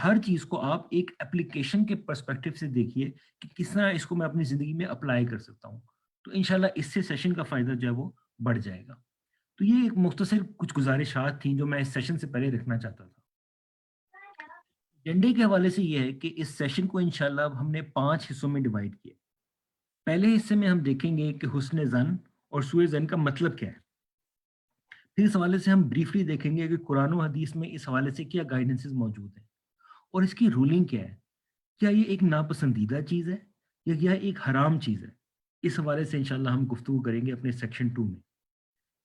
ہر چیز کو آپ ایک اپلیکیشن کے پرسپیکٹو سے دیکھیے کہ کس طرح اس کو میں اپنی زندگی میں اپلائی کر سکتا ہوں. تو انشاءاللہ اس سے سیشن کا فائدہ جو ہے وہ بڑھ جائے گا. تو یہ ایک مختصر کچھ گزارشات تھیں جو میں اس سیشن سے پہلے رکھنا چاہتا تھا. ایجنڈے کے حوالے سے یہ ہے کہ اس سیشن کو انشاءاللہ ہم نے 5 حصوں میں ڈیوائڈ کیا. پہلے حصے میں ہم دیکھیں گے کہ حسن ظن اور سوء ظن کا مطلب کیا ہے. پھر اس حوالے سے ہم بریفلی دیکھیں گے کہ قرآن و حدیث میں اس حوالے سے کیا گائیڈنسز موجود ہیں اور اس کی رولنگ کیا ہے. کیا یہ ایک ناپسندیدہ چیز ہے یا یہ ایک حرام چیز ہے؟ اس حوالے سے انشاءاللہ ہم گفتگو کریں گے اپنے سیکشن 2 میں.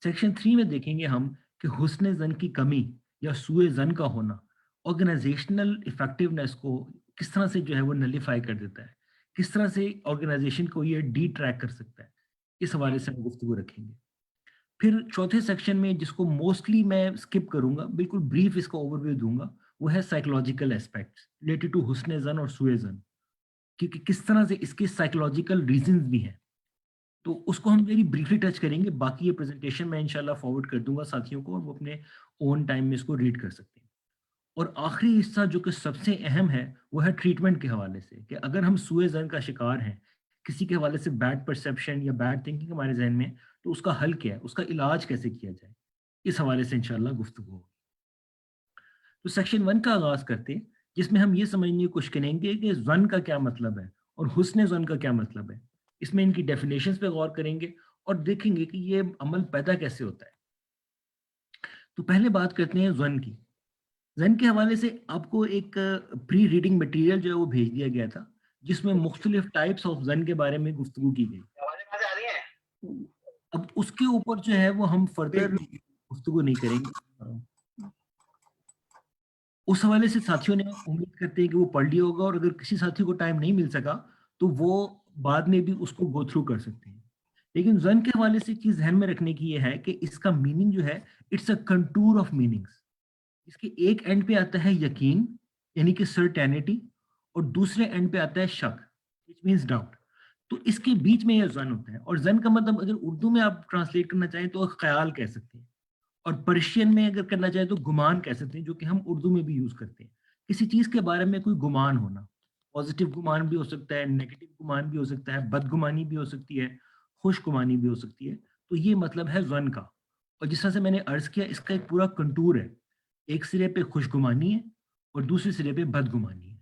سیکشن 3 میں دیکھیں گے ہم کہ حسن ظن کی کمی یا سوء ظن کا ہونا آرگنائزیشنل افیکٹونیس کو کس طرح سے جو ہے وہ نلیفائی کر دیتا ہے, کس طرح سے آرگنائزیشن کو یہ ڈی ٹریک کر سکتا ہے. اس حوالے سے ہم گفتگو رکھیں گے. پھر چوتھے سیکشن میں جس کو موسٹلی میں اسکپ کروں گا, بالکل بریف اس کا اوور ویو دوں گا, وہ ہے سائیکولوجیکل اسپیکٹس ریلیٹڈ ٹو حسن ظن اور سوء ظن, کیونکہ کس طرح سے اس کے سائیکولوجیکل ریزنز بھی ہیں. تو اس کو ہم ویری بریفلی ٹچ کریں گے. باقی یہ پریزنٹیشن میں انشاءاللہ فارورڈ کر دوں گا ساتھیوں کو, اور وہ اپنے اون ٹائم میں اس کو ریڈ کر سکتے ہیں. اور آخری حصہ جو کہ سب سے اہم ہے وہ ہے ٹریٹمنٹ کے حوالے سے, کہ اگر ہم سوء ظن کا شکار ہیں, کسی کے حوالے سے بیڈ پرسیپشن یا بیڈ تھنکنگ ہمارے ذہن میں, تو اس کا حل کیا ہے, اس کا علاج کیسے کیا جائے, اس حوالے سے انشاءاللہ گفتگو ہوگی. تو سیکشن 1 کا آغاز کرتے ہیں, جس میں ہم یہ سمجھنے کی کوشش کریں گے کہ ظن کا کیا مطلب ہے اور حسن ظن کا کیا مطلب ہے. اس میں ان کی ڈیفینیشنز پہ غور کریں گے اور دیکھیں گے کہ یہ عمل پیدا کیسے ہوتا ہے. تو پہلے بات کرتے ہیں ظن کی. ظن کے حوالے سے آپ کو ایک پری ریڈنگ مٹیریل جو ہے وہ بھیج دیا گیا تھا, جس میں مختلف ٹائپس آف ظن کے بارے میں گفتگو کی گئی. اب اس کے اوپر جو ہے وہ ہم فردر گفتگو نہیں کریں گے. اس حوالے سے ساتھیوں نے امید کرتے ہیں کہ وہ پڑھ لیا ہوگا, اور اگر کسی ساتھی کو ٹائم نہیں مل سکا تو وہ بعد میں بھی اس کو گو تھرو کر سکتے ہیں. لیکن ظن کے حوالے سے چیز ذہن میں رکھنے کی یہ ہے کہ اس کا میننگ جو ہے it's a contour of meanings. اس کے ایک اینڈ پہ آتا ہے یقین یعنی کہ سرٹینٹی, اور دوسرے اینڈ پہ آتا ہے شک which means doubt. تو اس کے بیچ میں یہ ظن ہوتا ہے, اور ظن کا مطلب اگر اردو میں آپ ٹرانسلیٹ کرنا چاہیں تو خیال کہہ سکتے ہیں, اور پرشین میں اگر کرنا چاہیں تو گمان کہہ سکتے ہیں, جو کہ ہم اردو میں بھی یوز کرتے ہیں. کسی چیز کے بارے میں کوئی گمان ہونا, پازیٹیو گمان بھی ہو سکتا ہے, نیگیٹو گمان بھی ہو سکتا ہے, بدگمانی بھی ہو سکتی ہے, خوش گمانی بھی ہو سکتی ہے. تو یہ مطلب ہے ظن کا. اور جس طرح سے میں نے عرض کیا, اس کا ایک پورا کنٹور ہے, ایک سرے پہ خوش گمانی ہے اور دوسرے سرے پہ بدگمانی ہے.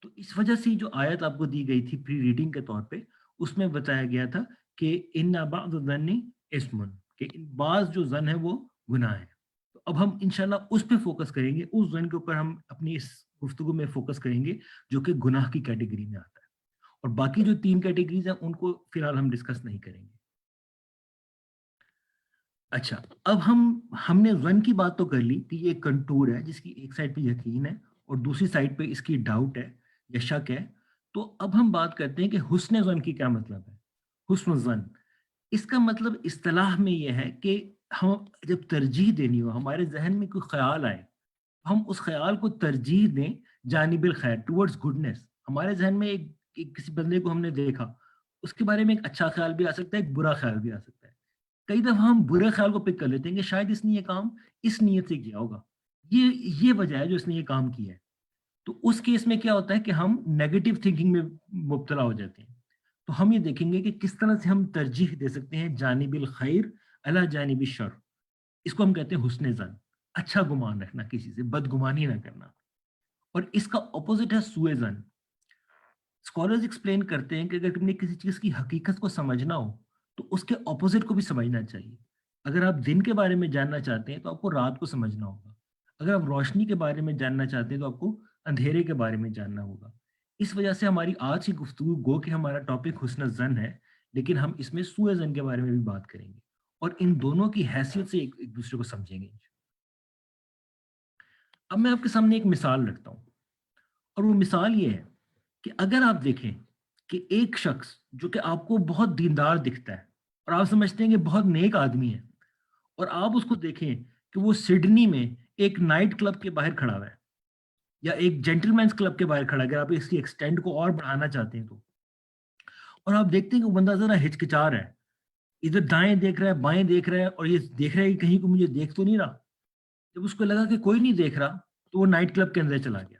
تو اس وجہ سے جو آیت آپ کو دی گئی تھی پری ریڈنگ کے طور پہ, اس میں بتایا گیا تھا کہ ان بعض الظن اسم, کہ بعض جو ظن ہے وہ گناہ ہے. تو اب ہم انشاءاللہ اس پہ فوکس کریں گے, اس ظن کے اوپر ہم اپنی اس گفتگو میں فوکس کریں گے جو کہ گناہ کی کیٹیگری میں آتا ہے. اور باقی جو 3 کیٹیگریز ہیں ان کو فی الحال ہم ڈسکس نہیں کریں گے. اچھا, اب ہم نے ظن کی بات تو کر لی کہ یہ ایک کنٹور ہے جس کی ایک سائڈ پہ یقین ہے اور دوسری سائڈ پہ اس کی ڈاؤٹ ہے یا شک ہے. تو اب ہم بات کرتے ہیں کہ حسن ظن کی کیا مطلب ہے. حسن ظن اس کا مطلب اصطلاح میں یہ ہے کہ ہم جب ترجیح دینی ہو, ہمارے ذہن میں کوئی خیال آئے, ہم اس خیال کو ترجیح دیں جانب الخیر, ٹورڈز گڈنس. ہمارے ذہن میں کسی بندے کو ہم نے دیکھا, اس کے بارے میں ایک اچھا خیال بھی آ سکتا ہے, ایک برا خیال بھی آ سکتا ہے. کئی دفعہ ہم برے خیال کو پک کر لیتے ہیں کہ شاید اس نے یہ کام اس نیت سے کیا ہوگا, یہ وجہ ہے جو اس نے یہ کام کیا ہے. تو اس کیس میں کیا ہوتا ہے کہ ہم نیگیٹو تھنکنگ میں مبتلا ہو جاتے ہیں. تو ہم یہ دیکھیں گے کہ کس طرح سے ہم ترجیح دے سکتے ہیں جانب الخیر علی جانب الشر. اس کو ہم کہتے ہیں حسن ظن, اچھا گمان رکھنا, کسی سے بدگمانی نہ کرنا. اور اس کا اپوزٹ ہے سوء ظن. اسکالرز ایکسپلین کرتے ہیں کہ اگر تم نے کسی چیز کی حقیقت کو سمجھنا ہو تو اس کے اپوزٹ کو بھی سمجھنا چاہیے. اگر آپ دن کے بارے میں جاننا چاہتے ہیں تو آپ کو رات کو سمجھنا ہوگا. اگر آپ روشنی کے بارے میں جاننا چاہتے ہیں تو آپ کو اندھیرے کے بارے میں جاننا ہوگا. اس وجہ سے ہماری آج کی گفتگو گو کہ ہمارا ٹاپک حسن ظن ہے, لیکن ہم اس میں سوء ظن کے بارے میں بھی بات کریں گے اور ان دونوں کی حیثیت سے ایک دوسرے کو سمجھیں گے. اب میں آپ کے سامنے ایک مثال رکھتا ہوں, اور وہ مثال یہ ہے کہ اگر آپ دیکھیں کہ ایک شخص جو کہ آپ کو بہت دیندار دکھتا ہے اور آپ سمجھتے ہیں کہ بہت نیک آدمی ہے, اور آپ اس کو دیکھیں کہ وہ سڈنی میں ایک نائٹ کلب کے باہر کھڑا ہوا ہے یا ایک جینٹل مینس کلب کے باہر کھڑا ہے, اگر آپ اس کی ایکسٹینڈ کو اور بڑھانا چاہتے ہیں تو, اور آپ دیکھتے ہیں کہ وہ بندہ ذرا ہچکچا رہا ہے, ادھر دائیں دیکھ رہا ہے, بائیں دیکھ رہا ہے, اور یہ دیکھ رہا ہے کہ کہیں کو مجھے دیکھ تو نہیں رہا. جب اس کو لگا کہ کوئی نہیں دیکھ رہا تو وہ نائٹ کلب کے اندر چلا گیا.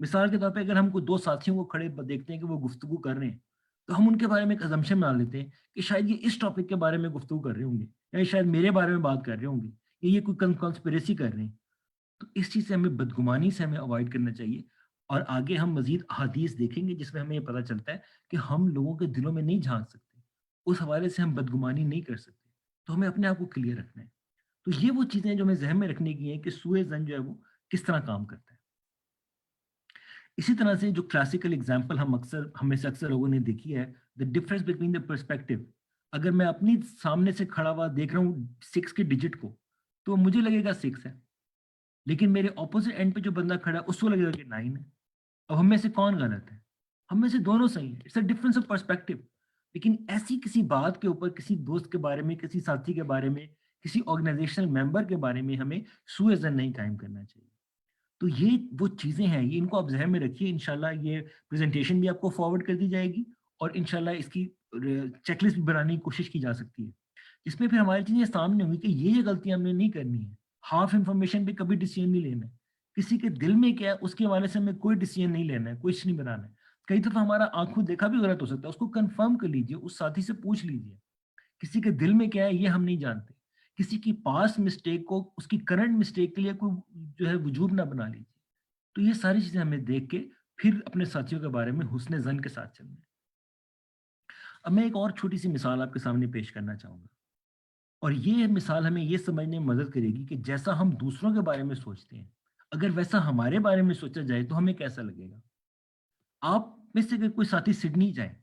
مثال کے طور پہ اگر ہم کوئی دو ساتھیوں کو کھڑے دیکھتے ہیں کہ وہ گفتگو کر رہے ہیں تو ہم ان کے بارے میں ایک ازمپشن بنا لیتے ہیں کہ شاید یہ اس ٹاپک کے بارے میں گفتگو کر رہے ہوں گے، یا شاید میرے بارے میں بات کر رہے ہوں گے، یا یہ کوئی کانسپریسی کر رہے ہیں. تو اس چیز سے ہمیں بدگمانی سے ہمیں اوائڈ کرنا چاہیے. اور آگے ہم مزید احادیث دیکھیں گے جس میں ہمیں یہ پتہ چلتا ہے کہ ہم لوگوں کے دلوں میں نہیں جھانک سکتے، اس حوالے سے ہم بدگمانی نہیں کر سکتے. تو ہمیں اپنے آپ کو کلیئر رکھنا ہے. تو یہ وہ چیزیں جو ہمیں ذہن میں رکھنے کی ہیں کہ سوئے زن جو ہے وہ کس طرح کام کرتا ہے. اسی طرح سے جو کلاسیکل اگزامپل ہم میں سے اکثر لوگوں نے دیکھی ہے، the difference between the perspective. اگر میں اپنی سامنے سے کھڑا ہوا دیکھ رہا ہوں 6 کے ڈیجٹ کو تو مجھے لگے گا 6 ہے، لیکن میرے اپوزٹ اینڈ پہ جو بندہ کھڑا ہے اس کو لگے گا کہ 9 ہے. اب ہم میں سے کون غلط ہے؟ ہم میں سے دونوں صحیح ہیں. It's a difference of perspective. لیکن ایسی کسی بات کے اوپر، کسی دوست کے بارے میں، کسی ساتھی کے بارے میں، کسی آرگنائزیشنل ممبر کے بارے میں ہمیں سوء ظن نہیں قائم کرنا چاہیے. تو یہ وہ چیزیں ہیں، یہ ان کو آپ ذہن میں رکھیے. انشاءاللہ یہ پریزنٹیشن بھی آپ کو فارورڈ کر دی جائے گی، اور انشاءاللہ اس کی چیک لسٹ بھی بنانے کی کوشش کی جا سکتی ہے، جس میں پھر ہماری چیزیں سامنے ہوئی کہ یہ غلطیاں ہم نے نہیں کرنی ہے. ہاف انفارمیشن پہ کبھی ڈیسیژن نہیں لینا ہے. کسی کے دل میں کیا ہے اس کے حوالے سے ہمیں کوئی ڈیسیژن نہیں لینا ہے، کچھ نہیں بنانا ہے. کئی دفعہ ہمارا آنکھوں دیکھا بھی غلط ہو سکتا ہے، اس کو کنفرم کر لیجئے، اس ساتھی سے پوچھ لیجئے کسی کے دل میں کیا ہے یہ ہم نہیں جانتے. کسی کی پاس مسٹیک کو اس کی کرنٹ مسٹیک کے لیے کوئی جو ہے وجوب نہ بنا لیجیے. تو یہ ساری چیزیں ہمیں دیکھ کے پھر اپنے ساتھیوں کے بارے میں حسن زن کے ساتھ چلنا ہے. اب میں ایک اور چھوٹی سی مثال آپ کے سامنے پیش کرنا چاہوں گا، اور یہ مثال ہمیں یہ سمجھنے میں مدد کرے گی کہ جیسا ہم دوسروں کے بارے میں سوچتے ہیں، اگر ویسا ہمارے بارے میں سوچا جائے تو ہمیں کیسا لگے گا. آپ میں سے کوئی ساتھی سڈنی جائے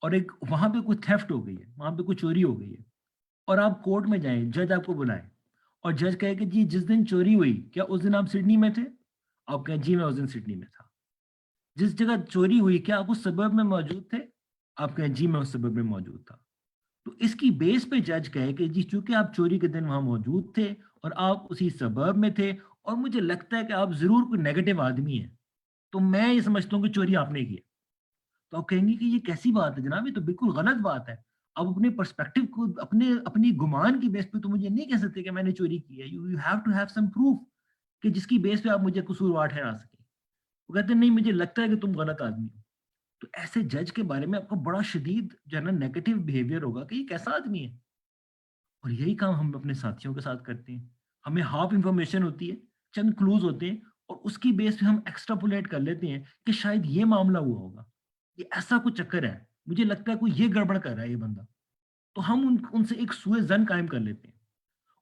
اور ایک وہاں پہ کوئی تھیفٹ ہو گئی ہے، وہاں پہ کوئی چوری ہو گئی ہے، اور آپ کورٹ میں جائیں، جج آپ کو بلائے اور جج کہے کہ جی جس دن چوری ہوئی کیا اس دن آپ سڈنی میں تھے؟ آپ کہیں جی میں اس دن سڈنی میں تھا. جس جگہ چوری ہوئی کیا آپ اس سبب میں موجود تھے؟ آپ کہیں جی میں اس سبب میں موجود تھا. تو اس کی بیس پہ جج کہے کہ جی چونکہ آپ چوری کے دن وہاں موجود تھے اور آپ اسی سبب میں تھے، اور مجھے لگتا ہے کہ آپ ضرور کوئی نیگیٹو آدمی ہیں، تو میں یہ سمجھتا ہوں کہ چوری آپ نے کی ہے. تو آپ کہیں گے کہ یہ کیسی بات ہے جناب، یہ تو بالکل غلط بات ہے. آپ اپنے پرسپیکٹو کو، اپنی گمان کی بیس پہ تو مجھے نہیں کہہ سکتے کہ میں نے چوری کی ہے. You have to have some proof کہ جس کی بیس پہ آپ مجھے قصوروار ٹھہرا سکیں. وہ کہتے ہیں نہیں مجھے لگتا ہے کہ تم غلط آدمی ہو. تو ایسے جج کے بارے میں آپ کو بڑا شدید جو ہے نا نیگیٹو بہیویئر ہوگا کہ یہ کیسا آدمی ہے. اور یہی کام ہم اپنے ساتھیوں کے ساتھ کرتے ہیں. ہمیں ہاف انفارمیشن ہوتی ہے، چند کلوز ہوتے ہیں، اور اس کی بیس پہ ہم ایکسٹراپولیٹ کر لیتے ہیں کہ شاید یہ معاملہ ہوا ہوگا، یہ ایسا کچھ چکر ہے، مجھے لگتا ہے کوئی یہ گڑبڑ کر رہا ہے یہ بندہ. تو ہم ان سے ایک سوء ظن قائم کر لیتے ہیں،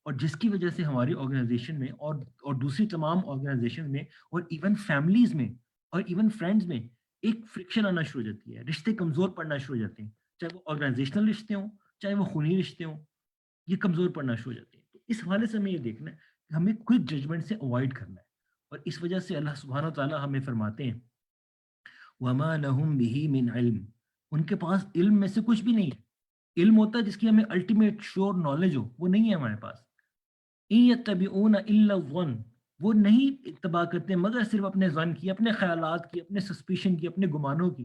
اور جس کی وجہ سے ہماری آرگنائزیشن میں اور دوسری تمام آرگنائزیشن میں اور ایون فیملیز میں اور ایون فرینڈز میں ایک فرکشن آنا شروع ہو جاتی ہے. رشتے کمزور پڑنا شروع ہو جاتے ہیں، چاہے وہ آرگنائزیشنل رشتے ہوں، چاہے وہ خونی رشتے ہوں، یہ کمزور پڑنا شروع ہو جاتے ہیں. تو اس حوالے سے ہمیں یہ دیکھنا ہے کہ ہمیں کوئک ججمنٹ سے اوائڈ کرنا ہے. اور اس وجہ سے اللہ سبحانہ و تعالیٰ ہمیں فرماتے ہیں وَمَا لَهُم بِهِ مِنْ عِلْم، ان کے پاس علم میں سے کچھ بھی نہیں ہے. علم ہوتا ہے جس کی ہمیں الٹیمیٹ شور نالج ہو، وہ نہیں ہے ہمارے پاس. إِن يَتَّبِعُونَ إِلَّا الظَّنَّ، وہ نہیں اتباع کرتے مگر صرف اپنے ظن کی، اپنے خیالات کی، اپنے سسپیشن کی، اپنے گمانوں کی.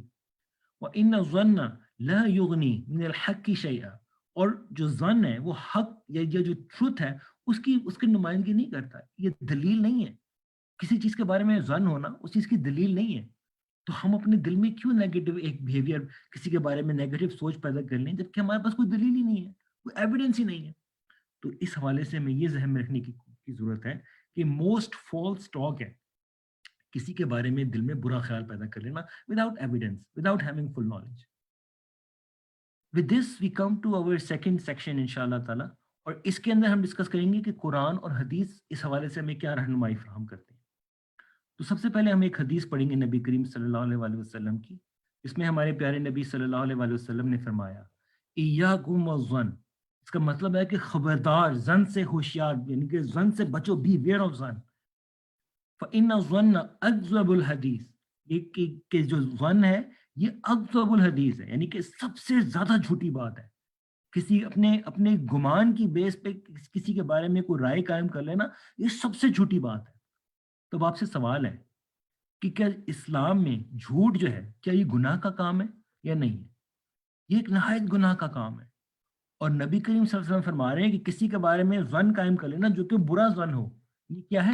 وَإِنَّ الظَّنَّ لَا يُغْنِي مِنَ الْحَقِّ شَيْئًا، اور جو ظن ہے وہ حق یا جو ٹروتھ ہے اس کی نمائندگی نہیں کرتا. یہ دلیل نہیں ہے. کسی چیز کے بارے میں ظن ہونا اس چیز کی دلیل نہیں ہے. تو ہم اپنے دل میں کیوں نیگیٹو ایک بیہیویئر، کسی کے بارے میں نیگیٹو سوچ پیدا کر لیں جبکہ ہمارے پاس کوئی دلیل ہی نہیں ہے، کوئی ایویڈنس ہی نہیں ہے. تو اس حوالے سے ہمیں یہ ذہن میں رکھنے کی ضرورت ہے کہ موسٹ فالس ٹاک ہے کسی کے بارے میں دل میں برا خیال پیدا کر لینا without evidence, without having full knowledge. With this we come to over second section ان شاء اللہ تعالیٰ، اور اس کے اندر ہم ڈسکس کریں گے کہ قرآن اور حدیث اس حوالے سے ہمیں کیا رہنمائی فراہم کرتے ہیں. تو سب سے پہلے ہم ایک حدیث پڑھیں گے نبی کریم صلی اللہ علیہ وآلہ وسلم کی، اس میں ہمارے پیارے نبی صلی اللہ علیہ وآلہ وسلم نے فرمایا ایاکم والظن، اس کا مطلب ہے کہ خبردار، زن سے ہوشیار، یعنی کہ زن سے بچو، بی ویئر آف زن. فإن الظن اکذب الحدیث، یہ کہ جو ظن ہے یہ اکذب الحدیث ہے، یعنی کہ سب سے زیادہ جھوٹی بات ہے. کسی اپنے گمان کی بیس پہ کسی کے بارے میں کوئی رائے قائم کر لینا، یہ سب سے جھوٹی بات ہے. تو اب آپ سے سوال ہے کہ کیا اسلام میں جھوٹ جو ہے کیا یہ گناہ کا کام ہے یا نہیں ہے؟ یہ ایک نہایت گناہ کا کام ہے. اور نبی کریم صلی اللہ علیہ وسلم فرما رہے ہیں کہ کسی کے بارے میں ظن قائم کر لینا جو کہ برا ظن ہو، یہ کیا ہے؟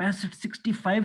65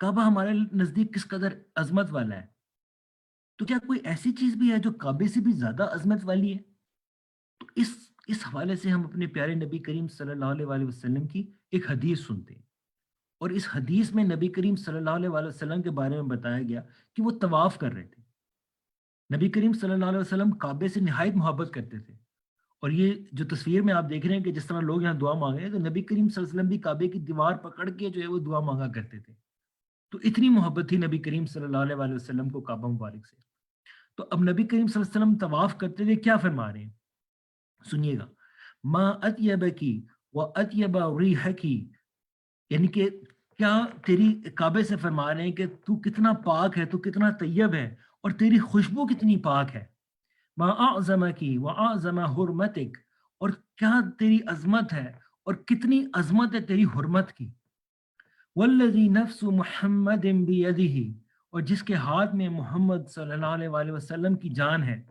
کعبہ ہمارے نزدیک کس قدر عظمت والا ہے، تو کیا کوئی ایسی چیز بھی ہے جو کعبے سے بھی زیادہ عظمت والی ہے؟ تو اس حوالے سے ہم اپنے پیارے نبی کریم صلی اللہ علیہ وآلہ وسلم کی ایک حدیث سنتے ہیں، اور اس حدیث میں نبی کریم صلی اللہ علیہ وآلہ وسلم کے بارے میں بتایا گیا کہ وہ طواف کر رہے تھے۔ نبی کریم صلی اللہ علیہ وسلم کعبے سے نہایت محبت کرتے تھے، اور یہ جو تصویر میں آپ دیکھ رہے ہیں کہ جس طرح لوگ یہاں دعا مانگ رہے ہیں، تو نبی کریم صلی اللہ علیہ وسلم بھی کعبے کی دیوار پکڑ کے جو ہے وہ دعا مانگا کرتے تھے۔ تو اتنی محبت تھی نبی کریم صلی اللہ علیہ وآلہ وسلم کو کعبہ مبارک سے۔ تو اب نبی کریم صلی اللہ علیہ وسلم طواف کرتے ہوئے کیا فرما رہے ہیں، سنیے گا۔ ما اطیبکی و اطیب ریحکی، یعنی کہ کیا تیری، کعبے سے فرما رہے ہیں کہ تو کتنا پاک ہے، تو کتنا طیب ہے، اور تیری خوشبو کتنی پاک ہے۔ ما اعظمکی و اعظم حرمتک، اور کیا تیری عظمت ہے اور کتنی عظمت ہے تیری حرمت کی۔ والذی نفس محمد بیدہ، اور جس کے ہاتھ میں محمد صلی اللہ علیہ وآلہ وسلم کی جان ہے،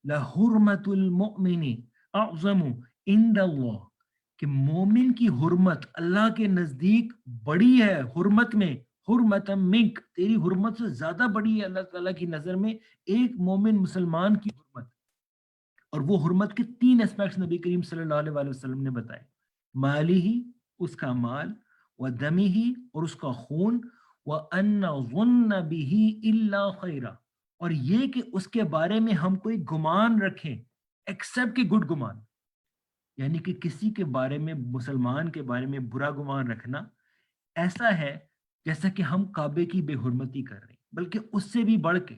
لحرمت المؤمن اعظم عند اللہ، کہ مومن کی حرمت اللہ کے نزدیک بڑی ہے حرمت میں، حرمت منک، تیری حرمت سے زیادہ بڑی ہے اللہ تعالیٰ کی نظر میں ایک مومن مسلمان کی حرمت۔ اور وہ حرمت کے 3 اسپیکٹس نبی کریم صلی اللہ علیہ وآلہ وسلم نے بتائے، مالی ہی، اس کا مال، و دمی ہی، اور اس کا خون، وَأَنَّ ظُنَّ بِهِ إِلَّا خَيْرًا، اور یہ کہ اس کے بارے میں ہم کوئی گمان رکھیں ایکسیپٹ کہ گڈ گمان، یعنی کہ کسی کے بارے میں، مسلمان کے بارے میں برا گمان رکھنا ایسا ہے جیسا کہ ہم کعبے کی بے حرمتی کر رہے ہیں، بلکہ اس سے بھی بڑھ کے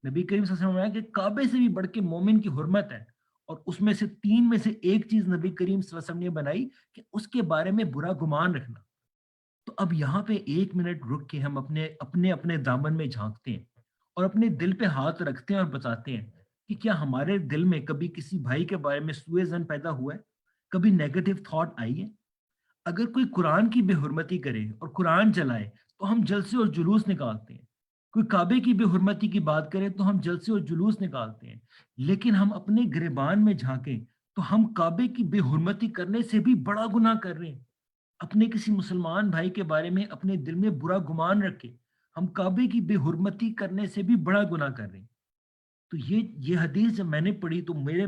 نبی کریم صلی اللہ علیہ وسلم نے کہ کعبے سے بھی بڑھ کے مومن کی حرمت ہے، اور اس میں سے 3 میں سے ایک چیز نبی کریم صلی اللہ علیہ وسلم نے بنائی کہ اس کے بارے میں برا گمان رکھنا۔ تو اب یہاں پہ 1 منٹ رک کے ہم اپنے دامن میں جھانکتے ہیں، اور اپنے دل پہ ہاتھ رکھتے ہیں اور بتاتے ہیں کہ کیا ہمارے دل میں کبھی کسی بھائی کے بارے میں سوء ظن پیدا ہوا ہے، کبھی نیگیٹو تھاٹ آئی ہے؟ اگر کوئی قرآن کی بے حرمتی کرے اور قرآن جلائے تو ہم جلسے اور جلوس نکالتے ہیں، کوئی کعبے کی بے حرمتی کی بات کرے تو ہم جلسے اور جلوس نکالتے ہیں، لیکن ہم اپنے گریبان میں جھانکیں تو ہم کعبے کی بے حرمتی کرنے سے بھی بڑا گناہ کر رہے ہیں۔ اپنے کسی مسلمان بھائی کے بارے میں اپنے دل میں برا گمان رکھے ہم کعبے کی بے حرمتی کرنے سے بھی بڑا گناہ کر رہے ہیں۔ تو یہ حدیث جب میں نے پڑھی تو میرے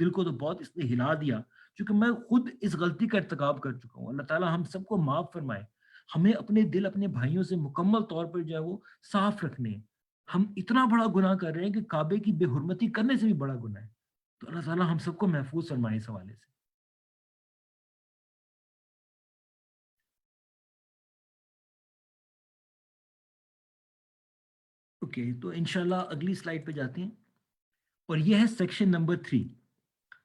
دل کو تو بہت اس نے ہلا دیا، کیونکہ میں خود اس غلطی کا ارتکاب کر چکا ہوں۔ اللہ تعالیٰ ہم سب کو معاف فرمائے، ہمیں اپنے دل اپنے بھائیوں سے مکمل طور پر جو ہے وہ صاف رکھنے ہیں۔ ہم اتنا بڑا گناہ کر رہے ہیں کہ کعبے کی بے حرمتی کرنے سے بھی بڑا گناہ ہے۔ تو اللہ تعالیٰ ہم سب کو محفوظ فرمائے اس حوالے سے۔ اوکے، تو انشاءاللہ اگلی سلائڈ پہ جاتے ہیں، اور یہ ہے سیکشن نمبر 3۔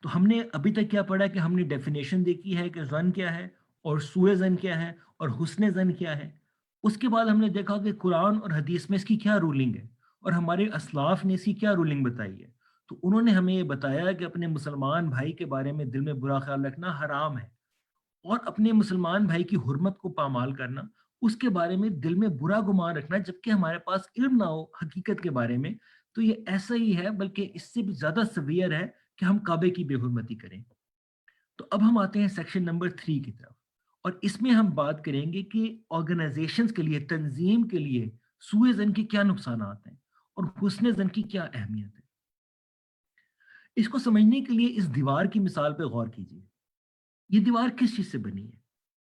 تو ہم نے ابھی تک کیا پڑھا کہ ہم نے ڈیفینیشن دیکھی ہے کہ ظن کیا ہے، اور سوء ظن کیا ہے، اور حسن ظن کیا ہے۔ اس کے بعد ہم نے دیکھا کہ قرآن اور حدیث میں اس کی کیا رولنگ ہے، اور ہمارے اسلاف نے اس کی کیا رولنگ بتائی ہے۔ تو انہوں نے ہمیں یہ بتایا کہ اپنے مسلمان بھائی کے بارے میں دل میں برا خیال رکھنا حرام ہے، اور اپنے مسلمان بھائی کی حرمت کو پامال کرنا، اس کے بارے میں دل میں برا گمان رکھنا جبکہ ہمارے پاس علم نہ ہو حقیقت کے بارے میں، تو یہ ایسا ہی ہے، بلکہ اس سے بھی زیادہ سویئر ہے کہ ہم کعبے کی بے حرمتی کریں۔ تو اب ہم آتے ہیں سیکشن نمبر 3 کی طرف، اور اس میں ہم بات کریں گے کہ آرگنائزیشنز کے لیے، تنظیم کے لیے سوء ظن کے کیا نقصانات ہیں اور حسن ظن کی کیا اہمیت ہے۔ اس کو سمجھنے کے لیے اس دیوار کی مثال پہ غور کیجیے۔ یہ دیوار کس چیز سے بنی ہے؟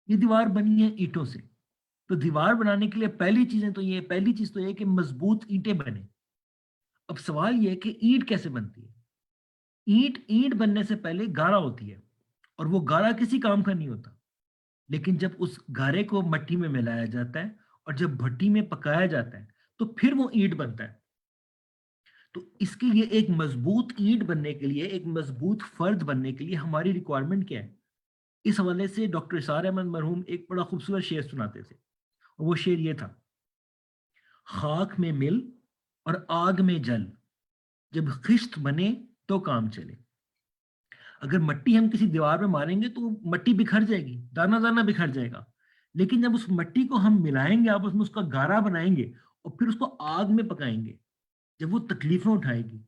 یہ دیوار بنی ہے اینٹوں سے۔ تو دیوار بنانے کے لیے پہلی چیز تو یہ کہ مضبوط اینٹیں بنے۔ اب سوال یہ ہے کہ اینٹ کیسے بنتی ہے؟ اینٹ بننے سے پہلے گارا ہوتی ہے، اور وہ گارا کسی کام کا نہیں ہوتا، لیکن جب اس گارے کو مٹی میں ملایا جاتا ہے اور جب بھٹی میں پکایا جاتا ہے تو پھر وہ اینٹ بنتا ہے۔ تو اس کے لیے ایک مضبوط اینٹ بننے کے لیے، ایک مضبوط فرد بننے کے لیے ہماری ریکوائرمنٹ کیا ہے؟ اس حوالے سے ڈاکٹر اسرار احمد مرحوم ایک بڑا خوبصورت شعر سناتے تھے، اور وہ شعر یہ تھا: خاک میں مل اور آگ میں جل، جب خشت بنے تو کام چلے۔ اگر مٹی ہم کسی دیوار پہ ماریں گے تو مٹی بکھر جائے گی، دانا دانا بکھر جائے گا، لیکن جب اس مٹی کو ہم ملائیں گے، آپس میں اس کا گارا بنائیں گے اور پھر اس کو آگ میں پکائیں گے، جب وہ تکلیفیں اٹھائے گی،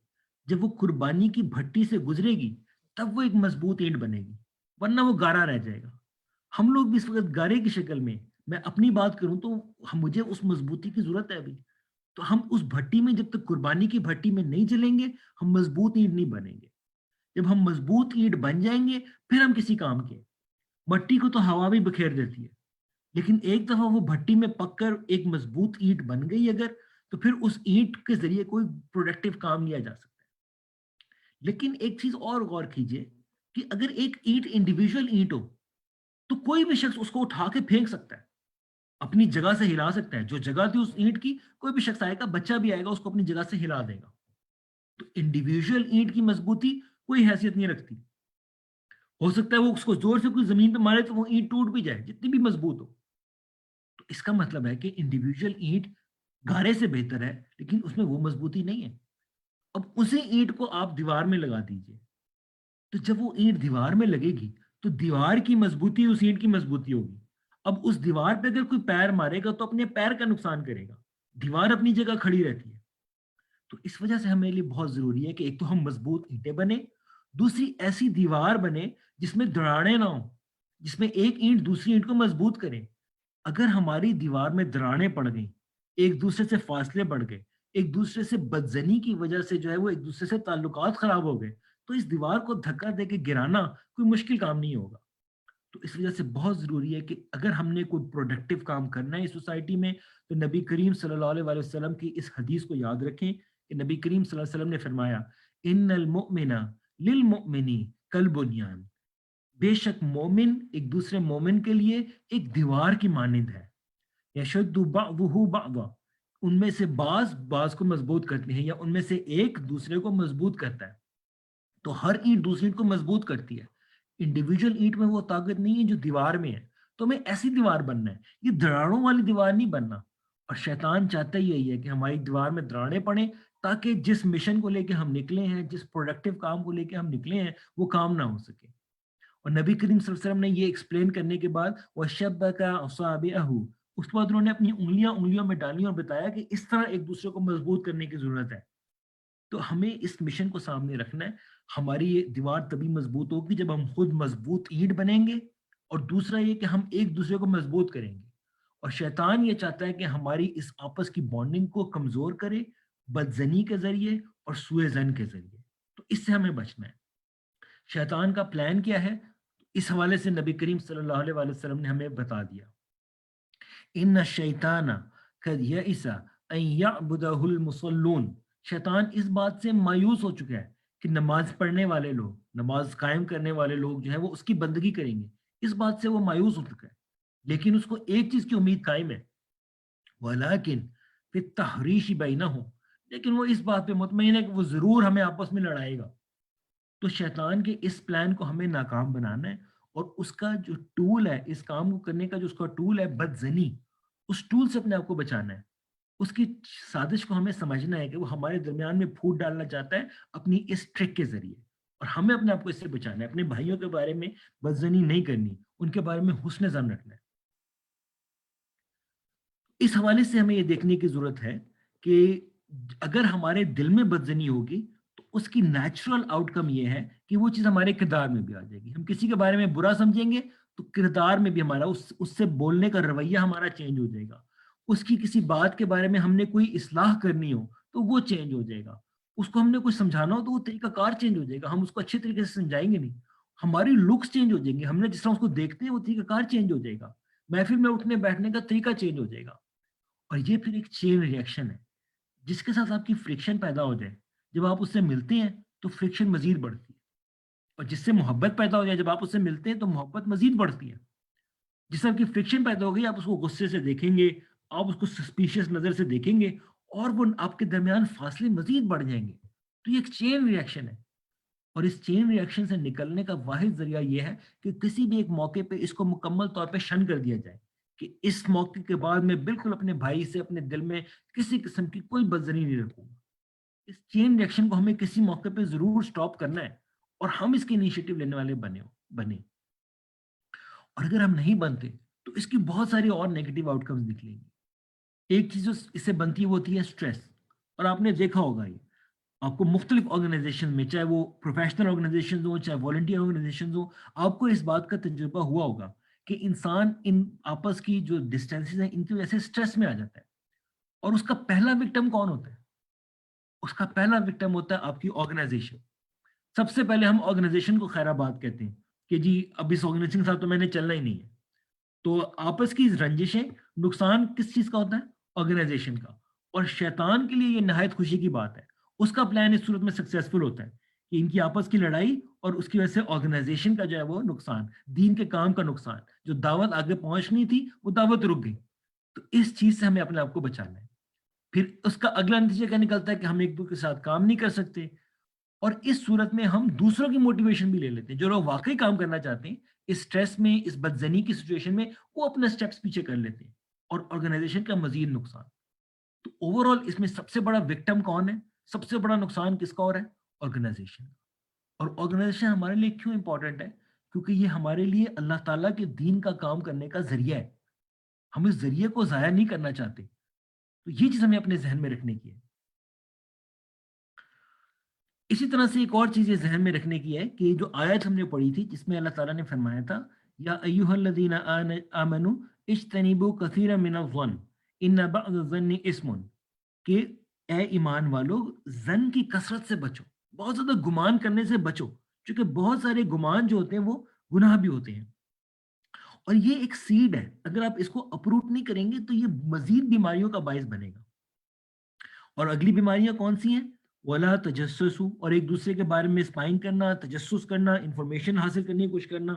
جب وہ قربانی کی بھٹی سے گزرے گی، تب وہ ایک مضبوط اینٹ بنے گی، ورنہ وہ گارا رہ جائے گا۔ ہم لوگ بھی اس وقت گارے کی شکل میں میں اپنی بات کروں تو مجھے اس مضبوطی کی ضرورت ہے ابھی. تو ہم اس بھٹی میں جب تک قربانی کی بھٹی میں نہیں جلیں گے ہم مضبوط اینٹ نہیں بنیں گے. جب ہم مضبوط اینٹ بن جائیں گے پھر ہم کسی کام کے. مٹی کو تو ہوا بھی بکھیر دیتی ہے لیکن ایک دفعہ وہ بھٹی میں پک کر ایک مضبوط اینٹ بن گئی اگر تو پھر اس اینٹ کے ذریعے کوئی پروڈکٹیو کام لیا جا سکتا ہے. لیکن ایک چیز اور غور کیجئے کہ اگر ایک اینٹ انڈیویجول اینٹ ہو تو کوئی بھی شخص اس کو اٹھا کے پھینک سکتا ہے, اپنی جگہ سے ہلا سکتا ہے. جو جگہ تھی اس اینٹ کی کوئی بھی شخص آئے گا, بچہ بھی آئے گا, اس کو اپنی جگہ سے ہلا دے گا. تو انڈیویجول اینٹ کی مضبوطی کوئی حیثیت نہیں رکھتی. ہو سکتا ہے وہ اس کو زور سے کوئی زمین پہ مارے تو وہ اینٹ ٹوٹ بھی جائے جتنی بھی مضبوط ہو. تو اس کا مطلب ہے کہ انڈیویجول اینٹ گارے سے بہتر ہے لیکن اس میں وہ مضبوطی نہیں ہے. اب اسی اینٹ کو آپ دیوار میں لگا دیجئے, تو جب وہ اینٹ دیوار میں لگے گی تو دیوار کی مضبوطی اس اینٹ کی مضبوطی ہوگی. اب اس دیوار پہ اگر کوئی پیر مارے گا تو اپنے پیر کا نقصان کرے گا, دیوار اپنی جگہ کھڑی رہتی ہے. تو اس وجہ سے ہمارے لیے بہت ضروری ہے کہ ایک تو ہم مضبوط اینٹیں بنے, دوسری ایسی دیوار بنے جس میں دراڑیں نہ ہوں, جس میں ایک اینٹ دوسری اینٹ کو مضبوط کرے. اگر ہماری دیوار میں دراڑیں پڑ گئیں, ایک دوسرے سے فاصلے بڑھ گئے, ایک دوسرے سے بدزنی کی وجہ سے جو ہے وہ ایک دوسرے سے تعلقات خراب ہو گئے, تو اس دیوار کو دھکا دے کے گرانا کوئی مشکل کام نہیں ہوگا. تو اس وجہ سے بہت ضروری ہے کہ اگر ہم نے کوئی پروڈکٹیو کام کرنا ہے اس سوسائٹی میں تو نبی کریم صلی اللہ علیہ وسلم کی اس حدیث کو یاد رکھیں کہ نبی کریم صلی اللہ علیہ وسلم نے فرمایا ان المؤمن للمؤمن کالبنیان, بے شک مومن ایک دوسرے مومن کے لیے ایک دیوار کی مانند ہے. یشد بعضہ بعضا, ان میں سے بعض کو مضبوط کرتے ہیں یا ان میں سے ایک دوسرے کو مضبوط کرتا ہے. تو ہر اینٹ دوسری اینٹ کو مضبوط کرتی ہے. انڈیویجول اینٹ میں وہ طاقت نہیں ہے جو دیوار میں ہے. تو ہمیں ایسی دیوار بننا ہے, یہ دراڑوں والی دیوار نہیں بننا. اور شیطان چاہتا ہی یہی ہے کہ ہماری دیوار میں دراڑیں پڑیں تاکہ جس مشن کو لے کے ہم نکلے ہیں, جس پروڈکٹیو کام کو لے کے ہم نکلے ہیں وہ کام نہ ہو سکے. اور نبی کریم صلی اللہ علیہ وسلم نے یہ ایکسپلین کرنے کے بعد وَشَبَّكَ أَصَابِعَهُ, اس کے بعد انہوں نے اپنی انگلیوں میں ڈالی اور بتایا کہ اس طرح ایک دوسرے کو مضبوط کرنے کی ضرورت ہے. تو ہمیں اس مشن کو سامنے رکھنا ہے. ہماری یہ دیوار تبھی مضبوط ہوگی جب ہم خود مضبوط اینٹ بنیں گے, اور دوسرا یہ کہ ہم ایک دوسرے کو مضبوط کریں گے. اور شیطان یہ چاہتا ہے کہ ہماری اس آپس کی بانڈنگ کو کمزور کرے بدزنی کے ذریعے اور سوء ظن کے ذریعے. تو اس سے ہمیں بچنا ہے. شیطان کا پلان کیا ہے اس حوالے سے نبی کریم صلی اللہ علیہ وسلم نے ہمیں بتا دیا. ان الشیطان قد یئس ان یعبدہ المصلون, شیطان اس بات سے مایوس ہو چکا ہے کہ نماز پڑھنے والے لوگ, نماز قائم کرنے والے لوگ جو ہے وہ اس کی بندگی کریں گے. اس بات سے وہ مایوس ہو چکا ہے, لیکن اس کو ایک چیز کی امید قائم ہے, ولیکن فی التحریش بینہم, لیکن وہ اس بات پہ مطمئن ہے کہ وہ ضرور ہمیں آپس میں لڑائے گا. تو شیطان کے اس پلان کو ہمیں ناکام بنانا ہے, اور اس کا جو ٹول ہے, اس کام کو کرنے کا جو اس کا ٹول ہے بدزنی, اس ٹول سے اپنے آپ کو بچانا ہے. اس کی سازش کو ہمیں سمجھنا ہے کہ وہ ہمارے درمیان میں پھوٹ ڈالنا چاہتا ہے اپنی اس ٹرک کے ذریعے, اور ہمیں اپنے آپ کو اس سے بچانا ہے. اپنے بھائیوں کے بارے میں بدزنی نہیں کرنی, ان کے بارے میں حسن ظن رکھنا ہے. اس حوالے سے ہمیں یہ دیکھنے کی ضرورت ہے کہ اگر ہمارے دل میں بدزنی ہوگی تو اس کی نیچرل آؤٹ کم یہ ہے کہ وہ چیز ہمارے کردار میں بھی آ جائے گی. ہم کسی کے بارے میں برا سمجھیں گے تو کردار میں بھی ہمارا اس سے بولنے کا رویہ ہمارا چینج ہو جائے گا. اس کی کسی بات کے بارے میں ہم نے کوئی اصلاح کرنی ہو تو وہ چینج ہو جائے گا. اس کو ہم نے کچھ سمجھانا ہو تو وہ طریقہ کار چینج ہو جائے گا. ہم اس کو اچھے طریقے سے سمجھائیں گے نہیں, ہماری لکس چینج ہو جائیں گے. ہم نے جس طرح اس کو دیکھتے ہیں وہ طریقہ کار چینج ہو جائے گا. محفل میں اٹھنے بیٹھنے کا طریقہ چینج ہو جائے گا. اور یہ پھر ایک چین ریئیکشن ہے جس کے ساتھ آپ کی فرکشن پیدا ہو جائے. جب آپ اس سے ملتے ہیں تو فرکشن مزید بڑھتی ہے, اور جس سے محبت پیدا ہو جائے جب آپ اس سے ملتے ہیں تو محبت مزید بڑھتی ہے. جس سے آپ کی فرکشن پیدا ہو گئی آپ اس کو غصے سے دیکھیں گے, آپ اس کو سسپیشیس نظر سے دیکھیں گے, اور وہ آپ کے درمیان فاصلے مزید بڑھ جائیں گے. تو یہ ایک چین ریئیکشن ہے, اور اس چین ریئیکشن سے نکلنے کا واحد ذریعہ یہ ہے کہ کسی بھی ایک موقع پہ اس کو مکمل طور پہ شن کر دیا جائے کہ اس موقع کے بعد میں بالکل اپنے بھائی سے اپنے دل میں کسی قسم کی کوئی بدزنی نہیں رکھوں گا. اس چین ریئیکشن کو ہمیں کسی موقع پہ ضرور سٹاپ کرنا ہے, اور ہم اس کی انیشیٹو لینے والے بنے. اور اگر ہم نہیں بنتے تو اس کی بہت ساری اور نیگیٹو آؤٹ کمز نکلیں گی. ایک چیز جو اس سے بنتی ہے وہ ہوتی ہے سٹریس. اور آپ نے دیکھا ہوگا یہ آپ کو مختلف آرگنائزیشن میں, چاہے وہ پروفیشنل آرگنائزیشن ہوں چاہے والنٹیئر آرگنائزیشن ہوں, آپ کو اس بات کا تجربہ ہوا ہوگا کہ انسان ان آپس کی جو ڈسٹینسز ہیں ان کی وجہ سے اسٹریس میں آ جاتا ہے، اور اس کا پہلا وکٹم کون ہوتا ہے؟ اس کا پہلا وکٹم ہوتا ہے آپ کی آرگنائزیشن. سب سے پہلے ہم آرگنائزیشن کو خیر آباد کہتے ہیں کہ جی اب اس آرگنائزیشن کے ساتھ تو میں نے چلنا ہی نہیں ہے. تو آپس کی رنجشیں، نقصان کس چیز کا ہوتا ہے؟ آرگنائزیشن کا. اور شیطان کے لیے یہ نہایت خوشی کی بات ہے، اس کا پلان اس صورت میں سکسیسفل ہوتا ہے کہ ان کی آپس کی لڑائی اور اس کی وجہ سے آرگنائزیشن کا جو ہے وہ نقصان، دین کے کام کا نقصان، جو دعوت آگے پہنچنی تھی وہ دعوت رک گئی. تو اس چیز سے ہمیں اپنے آپ کو بچانا ہے. پھر اس کا اگلا نتیجہ کیا نکلتا ہے کہ ہم ایک دوسرے کے ساتھ کام نہیں کر سکتے، اور اس صورت میں ہم دوسروں کی موٹیویشن بھی لے لیتے ہیں. جو لوگ واقعی کام کرنا چاہتے ہیں اس سٹریس میں، اس بدزنی کی سچویشن میں، وہ اپنے سٹیپس پیچھے کر لیتے ہیں اور آرگنائزیشن کا مزید نقصان. تو اوور آل اس میں سب سے بڑا وکٹم کون ہے؟ سب سے بڑا نقصان کس کا ہو رہا ہے؟ آرگنائزیشن. اور آرگنائزیشن ہمارے لیے کیوں امپورٹنٹ ہے؟ کیونکہ یہ ہمارے لیے اللہ تعالیٰ کے دین کا کام کرنے کا ذریعہ ہے. ہم اس ذریعے کو ضائع نہیں کرنا چاہتے. تو یہ چیز ہمیں اپنے ذہن میں رکھنے کی ہے. اسی طرح سے ایک اور چیز یہ ذہن میں رکھنے کی ہے کہ جو آیت ہم نے پڑھی تھی جس میں اللہ تعالیٰ نے فرمایا تھا یا ایھا الذین آمنوا اجتنبوا کثیرا من الظن ان بعض الظن اسم، کہ اے ایمان والو ظن کی کثرت سے بچو، بہت زیادہ گمان کرنے سے بچو، کیونکہ بہت سارے گمان جو ہوتے ہیں وہ گناہ بھی ہوتے ہیں. اور یہ ایک سیڈ ہے، اگر آپ اس کو اپروٹ نہیں کریں گے تو یہ مزید بیماریوں کا باعث بنے گا. اور اگلی بیماریاں کون سی ہیں؟ ولا تجسسوا، اور ایک دوسرے کے بارے میں اسپائنگ کرنا، تجسس کرنا، انفارمیشن حاصل کرنے کی کوشش کرنا.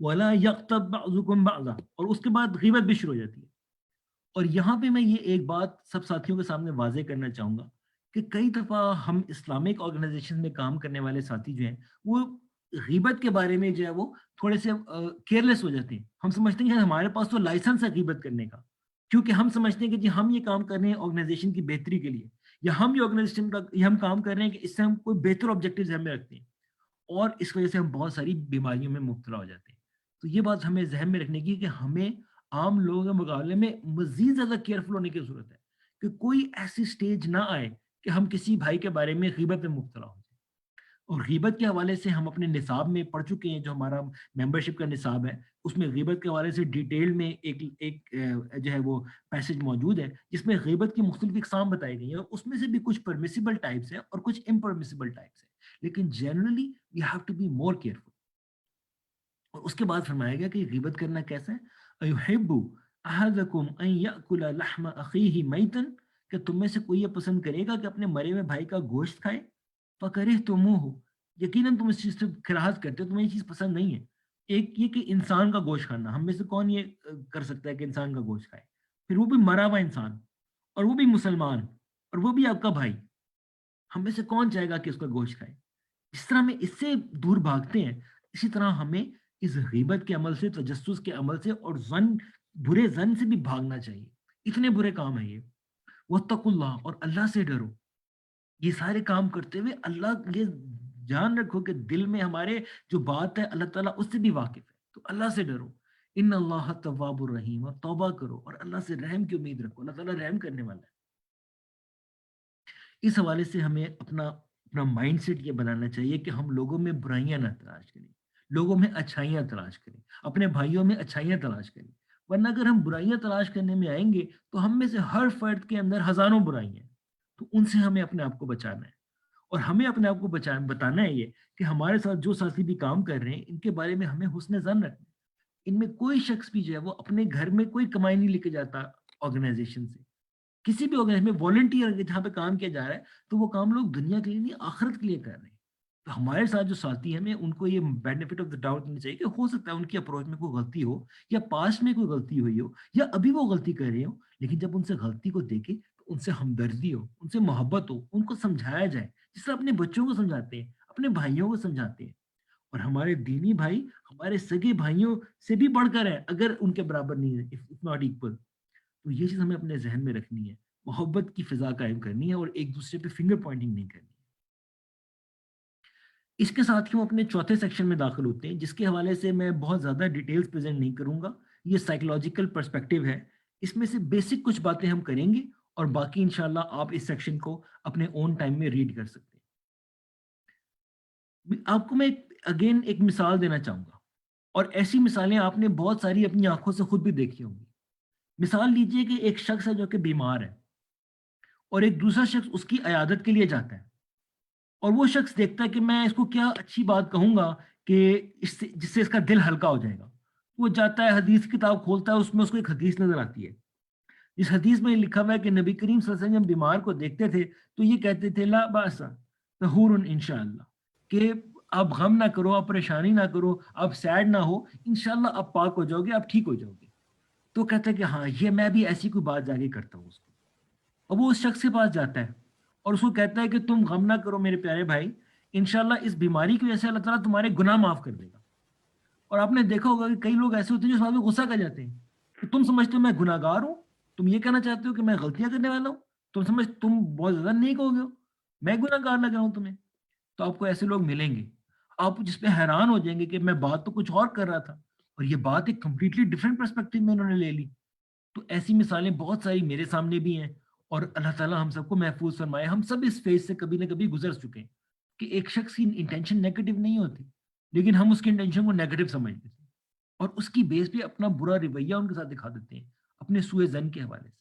ولا یغتب بعضکم بعضا، اور اس کے بعد غیبت بھی شروع ہو جاتی ہے. اور یہاں پہ میں یہ ایک بات سب ساتھیوں کے سامنے واضح کرنا چاہوں گا کہ کئی دفعہ ہم اسلامک آرگنائزیشن میں کام کرنے والے ساتھی جو ہیں وہ غیبت کے بارے میں جو ہے وہ تھوڑے سے کیئرلیس ہو جاتے ہیں. ہم سمجھتے ہیں کہ ہمارے پاس تو لائسنس ہے غیبت کرنے کا، کیونکہ ہم سمجھتے ہیں کہ جی ہم یہ کام کر رہے ہیں آرگنائزیشن کی بہتری کے لیے، یا ہم یہ آرگنائزیشن کا یہ ہم کام کر رہے ہیں کہ اس سے ہم کوئی بہتر آبجیکٹو ذہن میں رکھتے ہیں، اور اس وجہ سے ہم بہت ساری بیماریوں میں مبتلا ہو جاتے ہیں. تو یہ بات ہمیں ذہن میں رکھنے کی کہ ہمیں عام لوگوں کے مقابلے میں مزید زیادہ کیئرفل ہونے کی ضرورت ہے کہ کوئی ایسی سٹیج نہ آئے کہ ہم کسی بھائی کے بارے میں غیبت میں مبتلا ہو جائیں. اور غیبت کے حوالے سے ہم اپنے نصاب میں پڑھ چکے ہیں، جو ہمارا ممبرشپ کا نصاب ہے اس میں غیبت کے حوالے سے ڈیٹیل میں ایک جو ہے وہ پیسج موجود ہے جس میں غیبت کی مختلف اقسام بتائی گئی ہیں، اور اس میں سے بھی کچھ پرمیسیبل ٹائپس ہیں اور کچھ امپرمیسیبل ٹائپس ہیں. لیکن generally we have to be more careful. اور اس کے بعد فرمایا گیا کہ غیبت کرنا کیسا ہے؟ ایحب احدکم ان یاکل لحم اخیہ میتا، کہ تم میں سے کوئی یہ پسند کرے گا کہ اپنے مرے ہوئے بھائی کا گوشت کھائے؟ فکرہتموہ، یقیناً تم اس چیز سے کراہت کرتے ہو، تمہیں یہ چیز پسند نہیں ہے. ایک یہ کہ انسان کا گوشت کھانا، ہم میں سے کون یہ کر سکتا ہے کہ انسان کا گوشت کھائے، پھر وہ بھی مرا ہوا انسان، اور وہ بھی مسلمان، اور وہ بھی آپ کا بھائی. ہم میں سے کون چاہے گا کہ اس کا گوشت کھائے؟ اس طرح ہمیں اس سے دور بھاگتے ہیں، اسی طرح ہمیں اس غیبت کے عمل سے، تجسس کے عمل سے اور برے زن سے بھی بھاگنا چاہیے. اتنے برے کام ہیں یہ. واتقوا اللہ، اور اللہ سے ڈرو. یہ سارے کام کرتے ہوئے اللہ یہ جان رکھو کہ دل میں ہمارے جو بات ہے اللہ تعالیٰ اس سے بھی واقف ہے. تو اللہ سے ڈرو. ان اللہ تواب الرحیم، اور توبہ کرو اور اللہ سے رحم کی امید رکھو، اللہ تعالیٰ رحم کرنے والا ہے. اس حوالے سے ہمیں اپنا مائنڈ سیٹ یہ بنانا چاہیے کہ ہم لوگوں میں برائیاں نہ تلاش کریں، لوگوں میں اچھائیاں تلاش کریں، اپنے بھائیوں میں اچھائیاں تلاش کریں. ورنہ اگر ہم برائیاں تلاش کرنے میں آئیں گے تو ہم میں سے ہر فرد کے اندر ہزاروں برائیاں ہیں. تو ان سے ہمیں اپنے آپ کو بچانا ہے. اور ہمیں اپنے آپ کو بتانا ہے یہ کہ ہمارے ساتھ جو ساتھی بھی کام کر رہے ہیں ان کے بارے میں ہمیں حسن ظن رکھنا ہے. ان میں کوئی شخص بھی جو ہے وہ اپنے گھر میں کوئی کمائی نہیں لے کے جاتا آرگنائزیشن سے. کسی بھی آرگنائزیشن میں والنٹیئر جہاں پہ کام کیا جا رہا ہے تو وہ کام لوگ دنیا کے لیے نہیں آخرت کے لیے کر رہے ہیں. تو ہمارے ساتھ جو ساتھی ہیں ہمیں ان کو یہ بینیفٹ آف دا ڈاؤٹ نہیں چاہیے کہ ہو سکتا ہے ان کی اپروچ میں کوئی غلطی ہو، یا پاسٹ میں کوئی غلطی ہوئی ہو، یا ابھی وہ غلطی کر رہے ہو. لیکن جب ان سے غلطی کو دیکھے تو ان سے ہمدردی ہو، ان سے محبت ہو، ان کو سمجھایا جائے جس طرح اپنے بچوں کو سمجھاتے ہیں، اپنے بھائیوں کو سمجھاتے ہیں. اور ہمارے دینی بھائی ہمارے سگے بھائیوں سے بھی بڑھ کر ہے اگر ان کے برابر نہیں ہے، if not equal. تو یہ چیز ہمیں اپنے ذہن میں رکھنی ہے، محبت کی فضا قائم کرنی ہے اور ایک دوسرے پہ فنگر پوائنٹنگ نہیں کرنی ہے. اس کے ساتھ ہی ہم اپنے چوتھے سیکشن میں داخل ہوتے ہیں جس کے حوالے سے میں بہت زیادہ ڈیٹیلز پریزنٹ نہیں کروں گا. یہ سائیکولوجیکل پرسپیکٹیو ہے. اس میں سے بیسک کچھ باتیں ہم کریں گے اور باقی انشاءاللہ آپ اس سیکشن کو اپنے اون ٹائم میں ریڈ کر سکتے ہیں. آپ کو میں اگین ایک مثال دینا چاہوں گا. اور ایسی مثالیں آپ نے بہت ساری اپنی آنکھوں سے خود بھی دیکھی ہوں گی. مثال لیجئے کہ ایک شخص ہے جو کہ بیمار ہے اور ایک دوسرا شخص اس کی عیادت کے لیے جاتا ہے, اور وہ شخص دیکھتا ہے کہ میں اس کو کیا اچھی بات کہوں گا کہ جس سے اس کا دل ہلکا ہو جائے گا. وہ جاتا ہے, حدیث کی کتاب کھولتا ہے, اس میں اس کو ایک حدیث نظر آتی ہے. اس حدیث میں لکھا ہوا ہے کہ نبی کریم صلی اللہ علیہ وسلم جب بیمار کو دیکھتے تھے تو یہ کہتے تھے لا باس طہور انشاءاللہ, کہ آپ غم نہ کرو, آپ پریشانی نہ کرو, آپ سیڈ نہ ہو, انشاءاللہ آپ پاک ہو جاؤ گے, آپ ٹھیک ہو جاؤ گے. تو کہتا ہے کہ ہاں یہ میں بھی ایسی کوئی بات جا کے کرتا ہوں اس کو. اب وہ اس شخص کے پاس جاتا ہے اور اس کو کہتا ہے کہ تم غم نہ کرو میرے پیارے بھائی, انشاءاللہ اس بیماری کی وجہ سے اللہ تعالیٰ تمہارے گناہ معاف کر دے گا. اور آپ نے دیکھا ہوگا کہ کئی لوگ ایسے ہوتے ہیں جو اس بات میں غصہ کر جاتے ہیں کہ تم سمجھتے ہو میں گناہ گار ہوں, تم یہ کہنا چاہتے ہو کہ میں غلطیاں کرنے والا ہوں, تم بہت زیادہ نیک ہو گئے ہو, میں گناہ گار لگ رہا ہوں تمہیں. تو آپ کو ایسے لوگ ملیں گے, آپ جس پہ حیران ہو جائیں گے کہ میں بات تو کچھ اور کر رہا تھا اور یہ بات ایک کمپلیٹلی ڈفرینٹ پرسپیکٹو میں انہوں نے لے لی. تو ایسی مثالیں بہت ساری میرے سامنے بھی ہیں, اور اللہ تعالیٰ ہم سب کو محفوظ فرمائے. ہم سب اس فیز سے کبھی نہ کبھی گزر چکے ہیں کہ ایک شخص کی انٹینشن نیگیٹو نہیں ہوتی, لیکن ہم اس کی انٹینشن کو نیگیٹو سمجھتے ہیں اور اس کی بیس پہ اپنا برا رویہ ان کے ساتھ دکھا دیتے ہیں اپنے سوء ظن کے حوالے سے.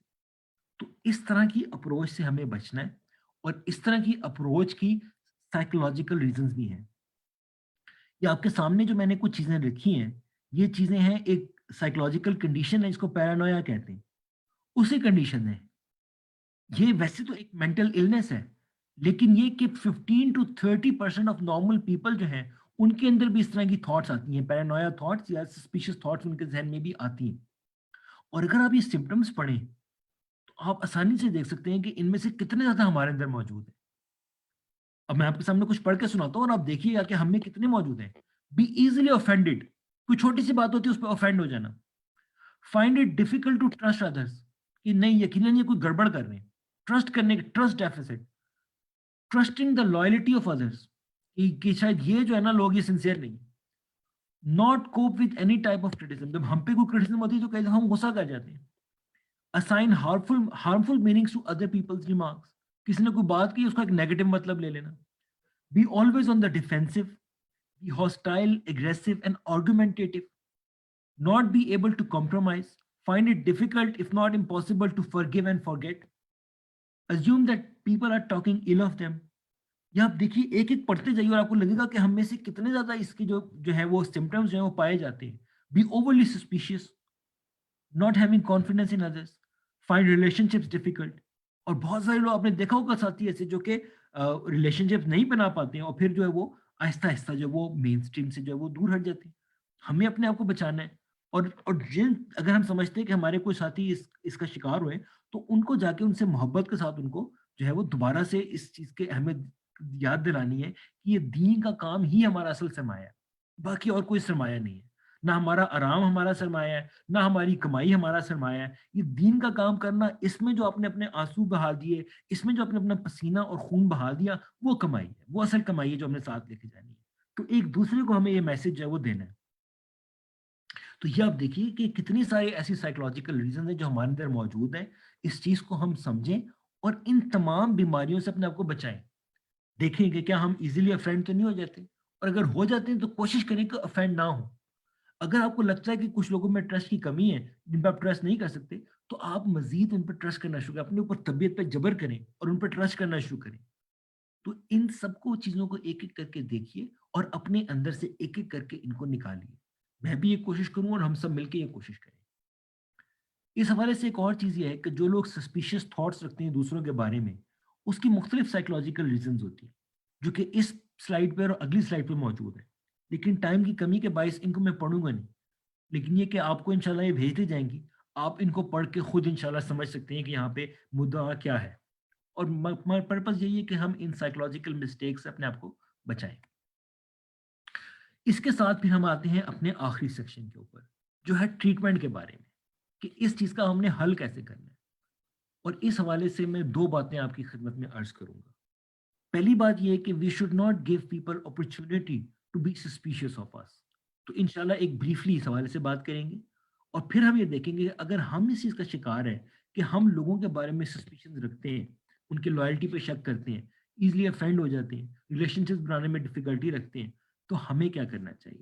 تو اس طرح کی اپروچ سے ہمیں بچنا ہے, اور اس طرح کی اپروچ کی سائیکولوجیکل ریزنز بھی ہیں. یہ آپ کے سامنے جو میں نے کچھ چیزیں لکھی ہیں, یہ چیزیں ہیں ایک سائیکولوجیکل کنڈیشن ہے, اس کو پیرانویا کہتے ہیں. اسی کنڈیشن ہے, یہ ویسے تو ایک مینٹل النس ہے, لیکن یہ کہ 15 to 30% آف نارمل پیپل جو ہیں ان کے اندر بھی اس طرح کی تھاٹس آتی ہیں, پیرانویا تھاٹس یا سسپیشس تھاٹس ان کے ذہن میں بھی آتی ہیں. اور اگر آپ یہ سمپٹمس پڑھیں تو آپ آسانی سے دیکھ سکتے ہیں کہ ان میں سے کتنے زیادہ ہمارے اندر موجود ہیں. اب میں آپ کے سامنے کچھ پڑھ کے سناتا ہوں اور آپ دیکھیے گا کہ ہم میں کتنے موجود ہیں. بی ایزیلی offended, کوئی چھوٹی سی بات ہوتی ہے اس پہ offend ہو جانا. Find it difficult to trust others, کہ نہیں یقیناً یہ کوئی گڑبڑ کر رہے ہیں. ٹرسٹ کرنے کے trust deficits, trusting the loyalty of others, کہ شاید یہ جو ہے نا لوگ یہ سنسیئر نہیں. Not cope with any type of criticism, جب ہم پہ کوئی کرٹیسم ہوتی ہے تو کئی دفعہ ہم غصہ کر جاتے ہیں. Assign harmful meanings to other peoples remarks, کسی نے کوئی بات کی اس کا ایک نیگیٹو مطلب لے لینا. Be always on the defensive, be hostile, aggressive and argumentative, not be able to compromise, find it difficult, if not impossible, to forgive and forget, assume that people are talking ill of them. یا آپ دیکھیے ایک ایک پڑھتے جائیے اور آپ کو لگے گا کہ ہم میں سے کتنے زیادہ اس کی جو ہے وہ سمٹمس جو ہیں وہ پائے جاتے ہیں. Be overly suspicious, not having confidence in others, find relationships difficult. اور بہت سارے لوگ آپ نے دیکھا ہوگا ساتھی ایسے جو کہ ریلیشن شپ نہیں بنا پاتے ہیں اور پھر جو ہے وہ آہستہ آہستہ جو وہ مین اسٹریم سے جو ہے وہ دور ہٹ جاتے ہیں. ہمیں اپنے آپ کو بچانا ہے, اور اگر ہم سمجھتے ہیں کہ ہمارے کوئی ساتھی اس کا شکار ہوئے تو ان کو جا کے ان سے محبت کے ساتھ ان کو جو ہے وہ دوبارہ سے اس چیز کے اہمیت یاد دلانی ہے کہ یہ دین کا کام ہی ہمارا اصل سرمایہ ہے, باقی اور کوئی سرمایہ نہیں ہے. نہ ہمارا آرام ہمارا سرمایہ ہے, نہ ہماری کمائی ہمارا سرمایہ ہے. یہ دین کا کام کرنا, اس میں جو آپ نے اپنے آنسو بہا دیے, اس میں جو آپ نے اپنا پسینہ اور خون بہا دیا, وہ کمائی ہے, وہ اصل کمائی ہے جو ہم نے ساتھ لے کے جانی ہے. تو ایک دوسرے کو ہمیں یہ میسج جو ہے وہ دینا ہے. تو یہ آپ دیکھیے کہ کتنی ساری ایسی سائیکولوجیکل ریزن ہیں جو ہمارے اندر موجود ہیں. اس چیز کو ہم سمجھیں اور ان تمام بیماریوں سے اپنے آپ کو بچائیں. دیکھیں کہ کیا ہم ایزیلی افینڈ تو نہیں ہو جاتے, اور اگر ہو جاتے ہیں تو کوشش کریں کہ افینڈ نہ ہو. اگر آپ کو لگتا ہے کہ کچھ لوگوں میں ٹرسٹ کی کمی ہے جن پہ آپ ٹرسٹ نہیں کر سکتے, تو آپ مزید ان پہ ٹرسٹ کرنا شروع کریں, اپنے اوپر طبیعت پہ جبر کریں اور ان پہ ٹرسٹ کرنا شروع کریں. تو ان سب کو چیزوں کو ایک ایک کر کے دیکھیے اور اپنے اندر سے ایک ایک کر کے ان کو نکالیے. میں بھی یہ کوشش کروں اور ہم سب مل کے یہ کوشش کریں. اس حوالے سے ایک اور چیز یہ ہے کہ جو لوگ سسپیشیس تھاٹس رکھتے ہیں دوسروں کے بارے میں, اس کی مختلف سائیکولوجیکل ریزنز ہوتی ہیں جو کہ اس سلائیڈ پہ اور اگلی سلائیڈ پہ موجود ہے. لیکن ٹائم کی کمی کے باعث ان کو میں پڑھوں گا نہیں, لیکن یہ کہ آپ کو انشاءاللہ یہ بھیجتے جائیں گی, آپ ان کو پڑھ کے خود انشاءاللہ سمجھ سکتے ہیں کہ یہاں پہ مدعا کیا ہے. اور پرپس یہی ہے کہ ہم ان سائیکولوجیکل مسٹیک سے اپنے آپ کو بچائیں. اس کے ساتھ پھر ہم آتے ہیں اپنے آخری سیکشن کے اوپر جو ہے ٹریٹمنٹ کے بارے میں, کہ اس چیز کا ہم نے حل کیسے کرنا ہے. اور اس حوالے سے میں دو باتیں آپ کی خدمت میں عرض کروں گا. پہلی بات یہ ہے کہ we should not give people opportunity to be suspicious of us. تو انشاءاللہ ایک بریفلی اس حوالے سے بات کریں گے, اور پھر ہم یہ دیکھیں گے کہ اگر ہم اس چیز کا شکار ہے کہ ہم لوگوں کے بارے میں سسپیشن رکھتے ہیں, ان کے لائلٹی پہ شک کرتے ہیں, ایزلی افینڈ ہو جاتے ہیں, ریلیشن شپ بنانے میں ڈفیکلٹی رکھتے ہیں, تو ہمیں کیا کرنا چاہیے.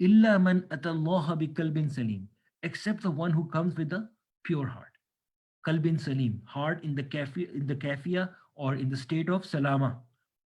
illa man atallaha bi kalbin salim, except the one who comes with a pure heart. Kalbin salim, heart in the kafia or in the state of salama.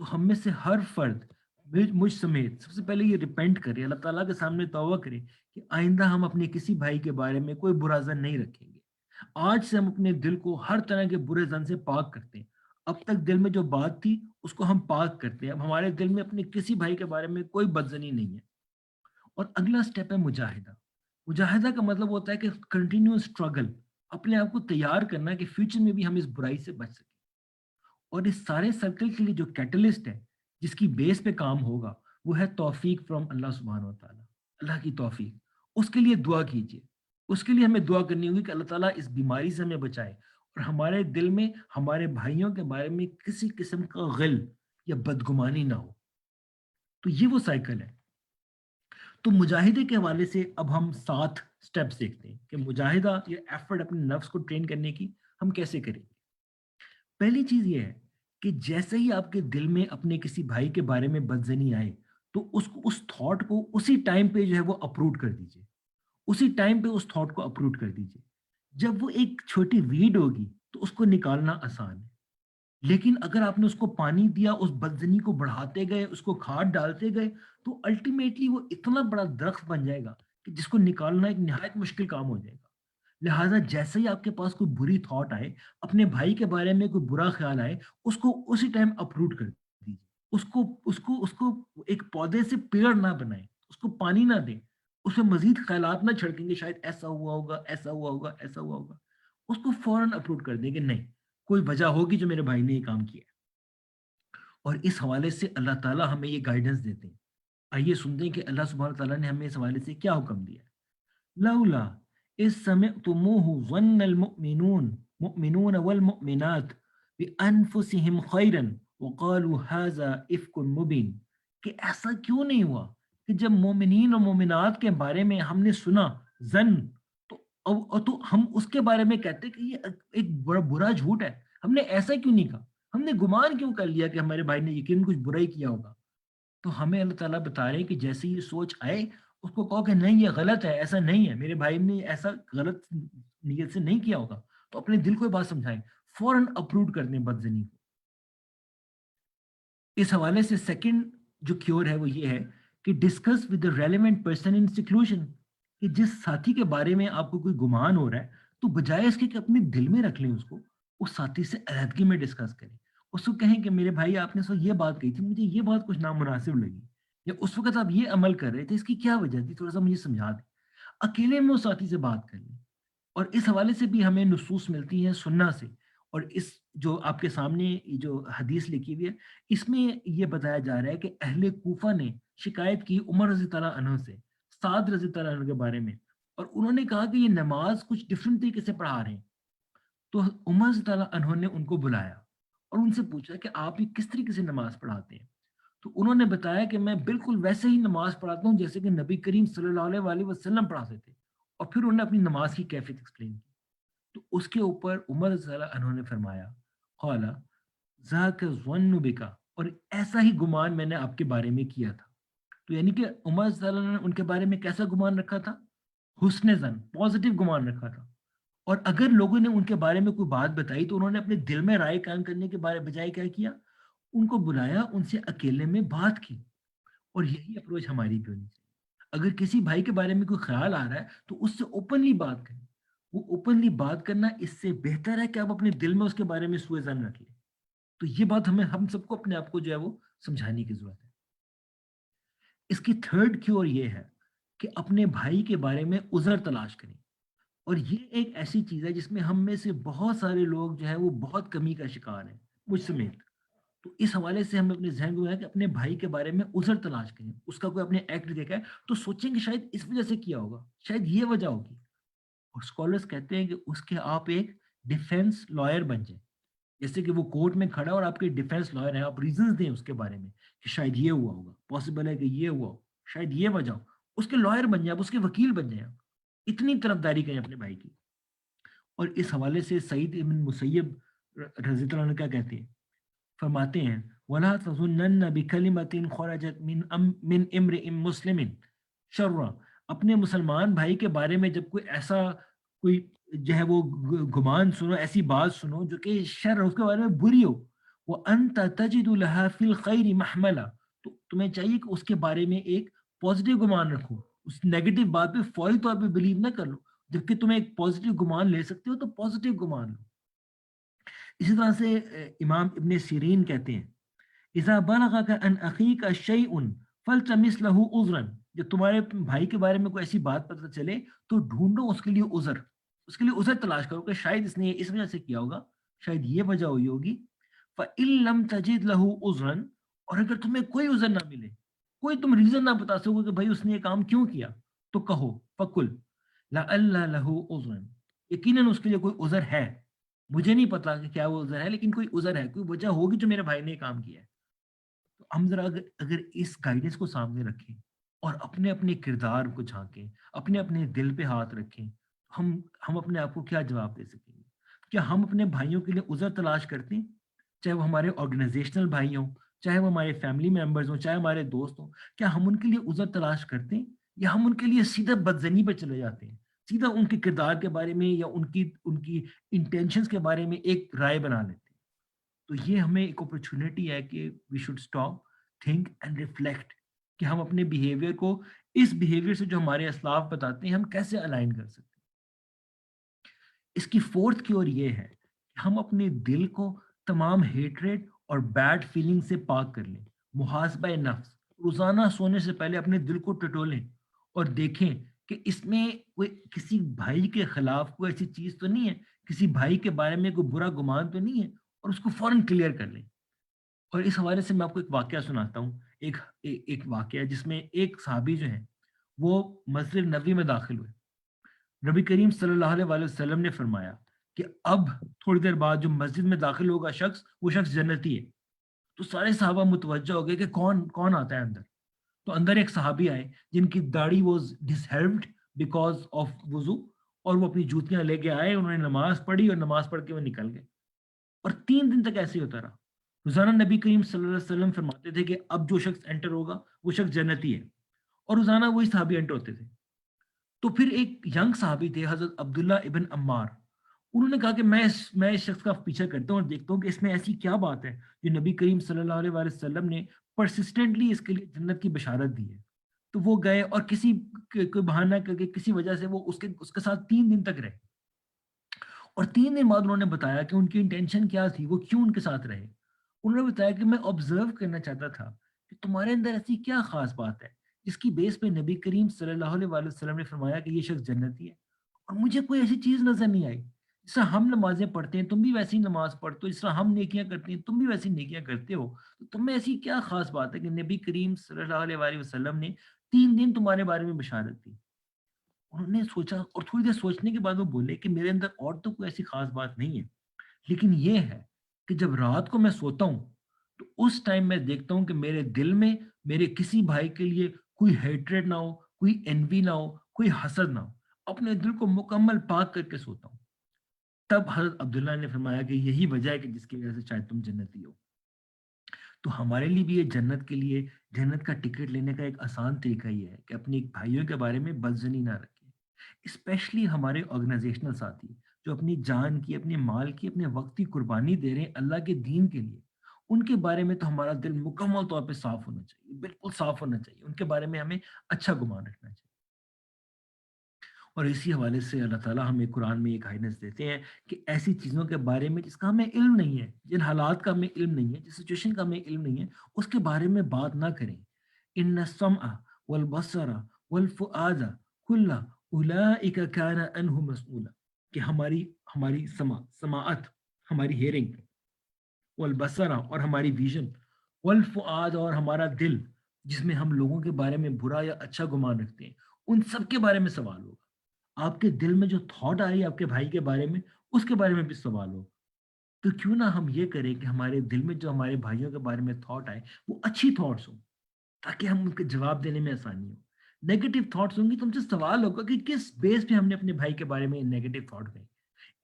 تو ہم میں سے ہر فرد مجھ سمیت سب سے پہلے یہ ریپینٹ کرے، اللہ تعالیٰ کے سامنے توبہ کرے کہ آئندہ ہم اپنے کسی بھائی کے بارے میں کوئی برا زن نہیں رکھیں گے۔ آج سے ہم اپنے دل کو ہر طرح کے برے زن سے پاک کرتے ہیں۔ اب تک دل میں جو بات تھی اس کو ہم پاک کرتے ہیں، اب ہمارے دل میں اپنے کسی بھائی کے بارے میں کوئی بدزنی نہیں ہے۔ اور اگلا سٹیپ ہے مجاہدہ۔ مجاہدہ کا مطلب ہوتا ہے کہ کنٹینیو اسٹرگل، اپنے آپ کو تیار کرنا کہ فیوچر میں بھی ہم اس برائی سے بچ سکیں۔ اور اس سارے سرکل کے لیے جو کیٹلسٹ ہے، جس کی بیس پہ کام ہوگا، وہ ہے توفیق فرام اللہ سبحانہ و تعالیٰ، اللہ کی توفیق۔ اس کے لیے دعا کیجیے، اس کے لیے ہمیں دعا کرنی ہوگی کہ اللہ تعالیٰ اس بیماری سے ہمیں بچائے اور ہمارے دل میں ہمارے بھائیوں کے بارے میں کسی قسم کا غل یا بدگمانی نہ ہو۔ تو یہ وہ سائیکل ہے۔ تو مجاہدے کے حوالے سے اب ہم 7 سٹیپس دیکھتے ہیں کہ مجاہدہ یا ایفرٹ اپنے نفس کو ٹرین کرنے کی ہم کیسے کریں گے۔ پہلی چیز یہ ہے کہ جیسے ہی آپ کے دل میں اپنے کسی بھائی کے بارے میں بدزنی آئے تو اس تھاٹ کو اسی ٹائم پہ جو ہے وہ اپروٹ کر دیجیے، اسی ٹائم پہ اس تھاٹ کو اپروٹ کر دیجیے۔ جب وہ ایک چھوٹی ویڈ ہوگی تو اس کو نکالنا آسان ہے، لیکن اگر آپ نے اس کو پانی دیا، اس بدزنی کو بڑھاتے گئے، اس کو کھاد ڈالتے گئے، تو الٹیمیٹلی وہ اتنا بڑا درخت بن جائے گا کہ جس کو نکالنا ایک نہایت مشکل کام ہو جائے گا۔ لہٰذا جیسے ہی آپ کے پاس کوئی بری تھاٹ آئے، اپنے بھائی کے بارے میں کوئی برا خیال آئے، اس کو اسی ٹائم اپروٹ کر دیجیے۔ اس کو ایک پودے سے پیڑ نہ بنائیں، اس کو پانی نہ دیں، اس میں مزید خیالات نہ چھڑکیں گے شاید ایسا ہوا ہوگا، ایسا ہوا ہوگا، ایسا ہوا ہوگا۔ اس کو فوراً اپروٹ کر دیں کہ نہیں، کوئی وجہ ہوگی جو میرے بھائی نے یہ کام کیا ہے۔ اور اس حوالے سے اللہ تعالیٰ ہمیں یہ گائیڈنس دیتے ہیں۔ آئیے سنتے ہیں کہ اللہ سبحانہ تعالیٰ نے ہمیں اس حوالے سے کیا حکم دیا ہے۔ لولا اذ سمعتموه ظن المؤمنون والمؤمنات بانفسهم خیرا وقالوا هذا افک مبین، کہ ایسا کیوں نہیں ہوا کہ جب مومنین اور مومنات کے بارے میں ہم نے سنا زن، تو ہم اس کے بارے میں کہتے کہ یہ ایک بڑا برا جھوٹ ہے، ہم نے ایسا کیوں نہیں کہا، ہم نے گمان کیوں کر لیا کہ ہمارے بھائی نے یقین کچھ برا ہی کیا ہوگا۔ تو ہمیں اللہ تعالیٰ بتا رہے ہیں کہ جیسے یہ سوچ آئے، اس کو کہو کہ نہیں یہ غلط ہے، ایسا نہیں ہے، میرے بھائی نے ایسا غلط نیت سے نہیں کیا ہوگا۔ تو اپنے دل کو یہ بات سمجھائیں، فوراً اپروڈ کر دیں بدزنی کو۔ اس حوالے سے سیکنڈ جو کیور ہے وہ یہ ہے کہ discuss with the relevant person in seclusion, کہ جس ساتھی کے بارے میں آپ کو کوئی گمان ہو رہا ہے تو بجائے اس کے کہ اپنے دل میں رکھ لیں، اس کو اس ساتھی سے علیحدگی میں ڈسکس کریں۔ اس کو کہیں کہ میرے بھائی آپ نے سو یہ بات کہی تھی، مجھے یہ بات کچھ نامناسب لگی، یا اس وقت آپ یہ عمل کر رہے تھے، اس کی کیا وجہ تھی، تھوڑا سا مجھے سمجھا دیں۔ اکیلے میں اس ساتھی سے بات کر لیں۔ اور اس حوالے سے بھی ہمیں نصوص ملتی ہیں سننا سے، اور اس جو آپ کے سامنے یہ جو حدیث لکھی ہوئی ہے، اس میں یہ بتایا جا رہا ہے کہ اہل کوفہ نے شکایت کی عمر رضی تعالیٰ عنہ سے، سعد رضی تعالیٰ عنہ کے بارے میں، اور انہوں نے کہا کہ یہ نماز کچھ ڈفرینٹ طریقے سے پڑھا رہے ہیں۔ تو عمر رضی تعالیٰ عنہ نے ان کو بلایا اور ان سے پوچھا کہ آپ یہ کس طریقے سے نماز پڑھاتے ہیں؟ تو انہوں نے بتایا کہ میں بالکل ویسے ہی نماز پڑھاتا ہوں جیسے کہ نبی کریم صلی اللہ علیہ وآلہ وسلم پڑھاتے تھے، اور پھر انہوں نے اپنی نماز کی کیفیت ایکسپلین کی۔ تو اس کے اوپر عمر رضی اللہ عنہ نے فرمایا، قال ذاک ظن بک، اور ایسا ہی گمان میں نے آپ کے بارے میں کیا تھا۔ تو یعنی کہ عمر رضی اللہ عنہ نے ان کے بارے میں کیسا گمان رکھا تھا؟ حسن ظن، پازیٹیو گمان رکھا تھا۔ اور اگر لوگوں نے ان کے بارے میں کوئی بات بتائی تو انہوں نے اپنے دل میں رائے قائم کرنے کے بجائے کیا کیا؟ ان کو بلایا، ان سے اکیلے میں بات کی۔ اور یہی اپروچ ہماری بھی ہونی چاہیے۔ اگر کسی بھائی کے بارے میں کوئی خیال آ رہا ہے تو اس سے اوپنلی بات کریں۔ وہ اوپنلی بات کرنا اس سے بہتر ہے کہ آپ اپنے دل میں اس کے بارے میں سوء ظن رکھ لیں۔ تو یہ بات ہم سب کو اپنے آپ کو جو ہے وہ سمجھانے کی ضرورت ہے۔ اس کی تھرڈ کیور یہ ہے کہ اپنے بھائی کے بارے میں عذر تلاش کریں۔ اور یہ ایک ایسی چیز ہے جس میں ہم میں سے بہت سارے لوگ جو ہے وہ بہت کمی کا شکار ہیں، مجھ سمیت۔ تو اس حوالے سے ہم اپنے ذہن کو ہے کہ اپنے بھائی کے بارے میں عذر تلاش کریں۔ اس کا کوئی اپنے ایکٹ دیکھا ہے تو سوچیں کہ شاید اس وجہ سے کیا ہوگا، شاید یہ وجہ ہوگی۔ اور اسکالرس کہتے ہیں کہ اس کے آپ ایک ڈیفینس لائر بن جائیں، جیسے کہ وہ کورٹ میں کھڑا اور آپ کے ڈیفینس لائر ہیں، آپ ریزنز دیں اس کے بارے میں کہ شاید یہ ہوا ہوگا، پاسبل ہے کہ یہ ہوا ہو، شاید یہ وجہ ہو، اس کے لائر بن جائیں، آپ اس کے وکیل بن جائیں، آپ اتنی طرفداری کریں اپنے بھائی کی۔ اور اس حوالے سے سعید ابن مسیب رضی اللہ عنہ کیا کہتے ہیں، فرماتے ہیں وَلَا تَظُنَّنَّ بِكَلِمَةٍ خَرَجَتْ مِنْ اِمْرِئٍ مُسْلِمٍ شَرًّا، اپنے مسلمان بھائی کے بارے میں جب کوئی جو ہے وہ گمان سنو، ایسی بات سنو جو کہ شر اس کے بارے میں بری ہو، وَأَنْتَ تَجِدُ لَهَا فِي الْخَيْرِ مَحْمَلًا، تو تمہیں چاہیے کہ اس کے بارے میں ایک پازیٹیو گمان رکھو، اس نیگیٹو بات پہ فوری طور پہ بلیو نہ کر لو، جبکہ تمہیں ایک پازیٹیو گمان لے سکتے ہو تو پازیٹیو گمان لو۔ اسی طرح سے امام ابن سیرین کہتے ہیں اذا بلغك ان اخيك شيء فالتمس له عذرا، جب تمہارے بھائی کے بارے میں کوئی ایسی بات پتہ چلے تو ڈھونڈو اس کے لیے عذر، اس کے لیے عذر تلاش کرو کہ شاید اس نے اس وجہ سے کیا ہوگا، شاید یہ وجہ ہوئی ہوگی۔ فَإِن لَمْ تَجِدْ لَهُ عُذْرًا، اور اگر تمہیں کوئی عذر نہ ملے، کوئی تم ریزن نہ بتا سکو کہ بھائی اس نے یہ کام کیوں کیا، تو کہو فَقُلْ لَعَلَّ لَهُ عُذْرًا، یقیناً اس کے لیے کوئی عذر ہے، مجھے نہیں پتا کہ کیا وہ عذر ہے لیکن کوئی عذر ہے، کوئی وجہ ہوگی جو میرے بھائی نے یہ کام کیا ہے۔ تو ہم ذرا اگر اس گائیڈنس کو سامنے رکھیں اور اپنے اپنے کردار کو جھانکیں، اپنے اپنے دل پہ ہاتھ رکھیں، ہم اپنے آپ کو کیا جواب دے سکیں گے؟ کیا ہم اپنے بھائیوں کے لیے عذر تلاش کرتے ہیں، چاہے وہ ہمارے آرگنائزیشنل بھائی ہوں، چاہے وہ ہمارے فیملی ممبرز ہوں، چاہے ہمارے دوست ہوں، کیا ہم ان کے لیے عذر تلاش کرتے ہیں یا ہم ان کے لیے سیدھا بدزنی پہ چلے جاتے ہیں، سیدھا ان کے کردار کے بارے میں یا ان کی انٹینشنز کے بارے میں ایک رائے بنا لیتے ہیں؟ تو یہ ہمیں ایک اپرچونٹی ہے کہ we should stop, think and reflect, کہ ہم اپنے بیہیویئر کو اس بیہیویئر سے جو ہمارے اسلاف بتاتے ہیں ہم کیسے الائن کر سکتے ہیں۔ اس کی فورتھ کی اور یہ ہے کہ ہم اپنے دل کو تمام ہیٹریڈ اور بیڈ فیلنگ سے پاک کر لیں۔ محاسبہ نفس، روزانہ سونے سے پہلے اپنے دل کو ٹٹولیں اور دیکھیں کہ اس میں کوئی کسی بھائی کے خلاف کوئی ایسی چیز تو نہیں ہے، کسی بھائی کے بارے میں کوئی برا گمان تو نہیں ہے، اور اس کو فوراً کلیئر کر لیں۔ اور اس حوالے سے میں آپ کو ایک واقعہ سناتا ہوں، ایک واقعہ جس میں ایک صحابی جو ہیں وہ مسجد نبوی میں داخل ہوئے۔ نبی کریم صلی اللہ علیہ وآلہ وسلم نے فرمایا کہ اب تھوڑی دیر بعد جو مسجد میں داخل ہوگا شخص، وہ شخص جنتی ہے۔ تو سارے صحابہ متوجہ ہو گئے کہ کون کون آتا ہے اندر۔ تو اندر ایک صحابی آئے جن کی داڑھی واز ڈسہیئرڈ بیکاز آف وضو، اور وہ اپنی جوتیاں لے کے آئے، انہوں نے نماز پڑھی اور نماز پڑھ کے وہ نکل گئے، اور 3 دن تک ایسے ہی ہوتا رہا۔ روزانہ نبی کریم صلی اللہ علیہ وسلم فرماتے تھے کہ اب جو شخص انٹر ہوگا وہ شخص جنتی ہے، اور روزانہ وہی صحابی انٹر ہوتے تھے۔ تو پھر ایک ینگ صحابی تھے حضرت عبداللہ ابن عمار، انہوں نے کہا کہ میں اس شخص کا پیچھا کرتا ہوں اور دیکھتا ہوں کہ اس میں ایسی کیا بات ہے جو نبی کریم صلی اللہ علیہ وآلہ وسلم نے پرسسٹنٹلی اس کے لیے جنت کی بشارت دی ہے۔ تو وہ گئے اور کوئی بہانہ کر کے کسی وجہ سے وہ اس کے ساتھ 3 دن تک رہے، اور 3 دن بعد انہوں نے بتایا کہ ان کی انٹینشن کیا تھی، وہ کیوں ان کے ساتھ رہے۔ انہوں نے بتایا کہ میں آبزرو کرنا چاہتا تھا کہ تمہارے اندر ایسی کیا خاص بات ہے جس کی بیس پہ نبی کریم صلی اللہ علیہ وآلہ وسلم نے فرمایا کہ یہ شخص جنتی ہے، اور مجھے کوئی ایسی چیز نظر نہیں آئی۔ جس طرح ہم نمازیں پڑھتے ہیں تم بھی ویسی نماز پڑھتے ہو، جس طرح ہم نیکیاں کرتے ہیں تم بھی ویسی نیکیاں کرتے ہو، تو تم میں ایسی کیا خاص بات ہے کہ نبی کریم صلی اللہ علیہ وآلہ وسلم نے 3 دن تمہارے بارے میں بشارت دی؟ انہوں نے سوچا اور تھوڑی دیر سوچنے کے بعد وہ بولے کہ میرے اندر اور تو کوئی ایسی خاص بات نہیں ہے، لیکن یہ ہے کہ جب رات کو میں سوتا ہوں تو اس ٹائم میں دیکھتا ہوں کہ میرے دل میں میرے کسی بھائی کے لیے کوئی ہیٹریڈ نہ ہو، کوئی انوی نہ ہو، کوئی حسد نہ ہو، اپنے دل کو مکمل پاک کر کے سوتا ہوں۔ تب حضرت عبداللہ نے فرمایا کہ یہی وجہ ہے کہ جس کی وجہ سے شاید تم جنتی ہو۔ تو ہمارے لیے بھی یہ جنت کے لیے جنت کا ٹکٹ لینے کا ایک آسان طریقہ یہ ہے کہ اپنے بھائیوں کے بارے میں بدظنی نہ رکھیں، اسپیشلی ہمارے آرگنائزیشنل ساتھی جو اپنی جان کی، اپنے مال کی، اپنے وقت کی قربانی دے رہے ہیں اللہ کے دین کے لیے، ان کے بارے میں تو ہمارا دل مکمل طور پہ صاف ہونا چاہیے، بالکل صاف ہونا چاہیے، ان کے بارے میں ہمیں اچھا گمان رکھنا چاہیے۔ اور اسی حوالے سے اللہ تعالیٰ ہمیں قرآن میں یہ گائیڈنس دیتے ہیں کہ ایسی چیزوں کے بارے میں جس کا ہمیں علم نہیں ہے، جن حالات کا ہمیں علم نہیں ہے، جس سچویشن کا ہمیں علم نہیں ہے، اس کے بارے میں بات نہ کریں۔ ان السمع والبصر والفؤاد کل اولئک کان عنہ مسئولا، کہ ہماری سماعت، ہماری ہیئرنگ، والبصر اور ہماری ویژن، والفؤاد اور ہمارا دل جس میں ہم لوگوں کے بارے میں برا یا اچھا گمان رکھتے ہیں، ان سب کے بارے میں سوال ہوگا۔ آپ کے دل میں جو تھاٹ آ رہی ہے آپ کے بھائی کے بارے میں، اس کے بارے میں بھی سوال ہو۔ تو کیوں نہ ہم یہ کریں کہ ہمارے دل میں جو ہمارے بھائیوں کے بارے میں تھاٹ آئے وہ اچھی تھاٹس ہوں، تاکہ ہم ان کے جواب دینے میں آسانی ہو۔ نیگیٹو تھاٹس ہوں گی تو ہم سے سوال ہوگا کہ کس بیس پہ ہم نے اپنے بھائی کے بارے میں نیگیٹو تھاٹ کہیں،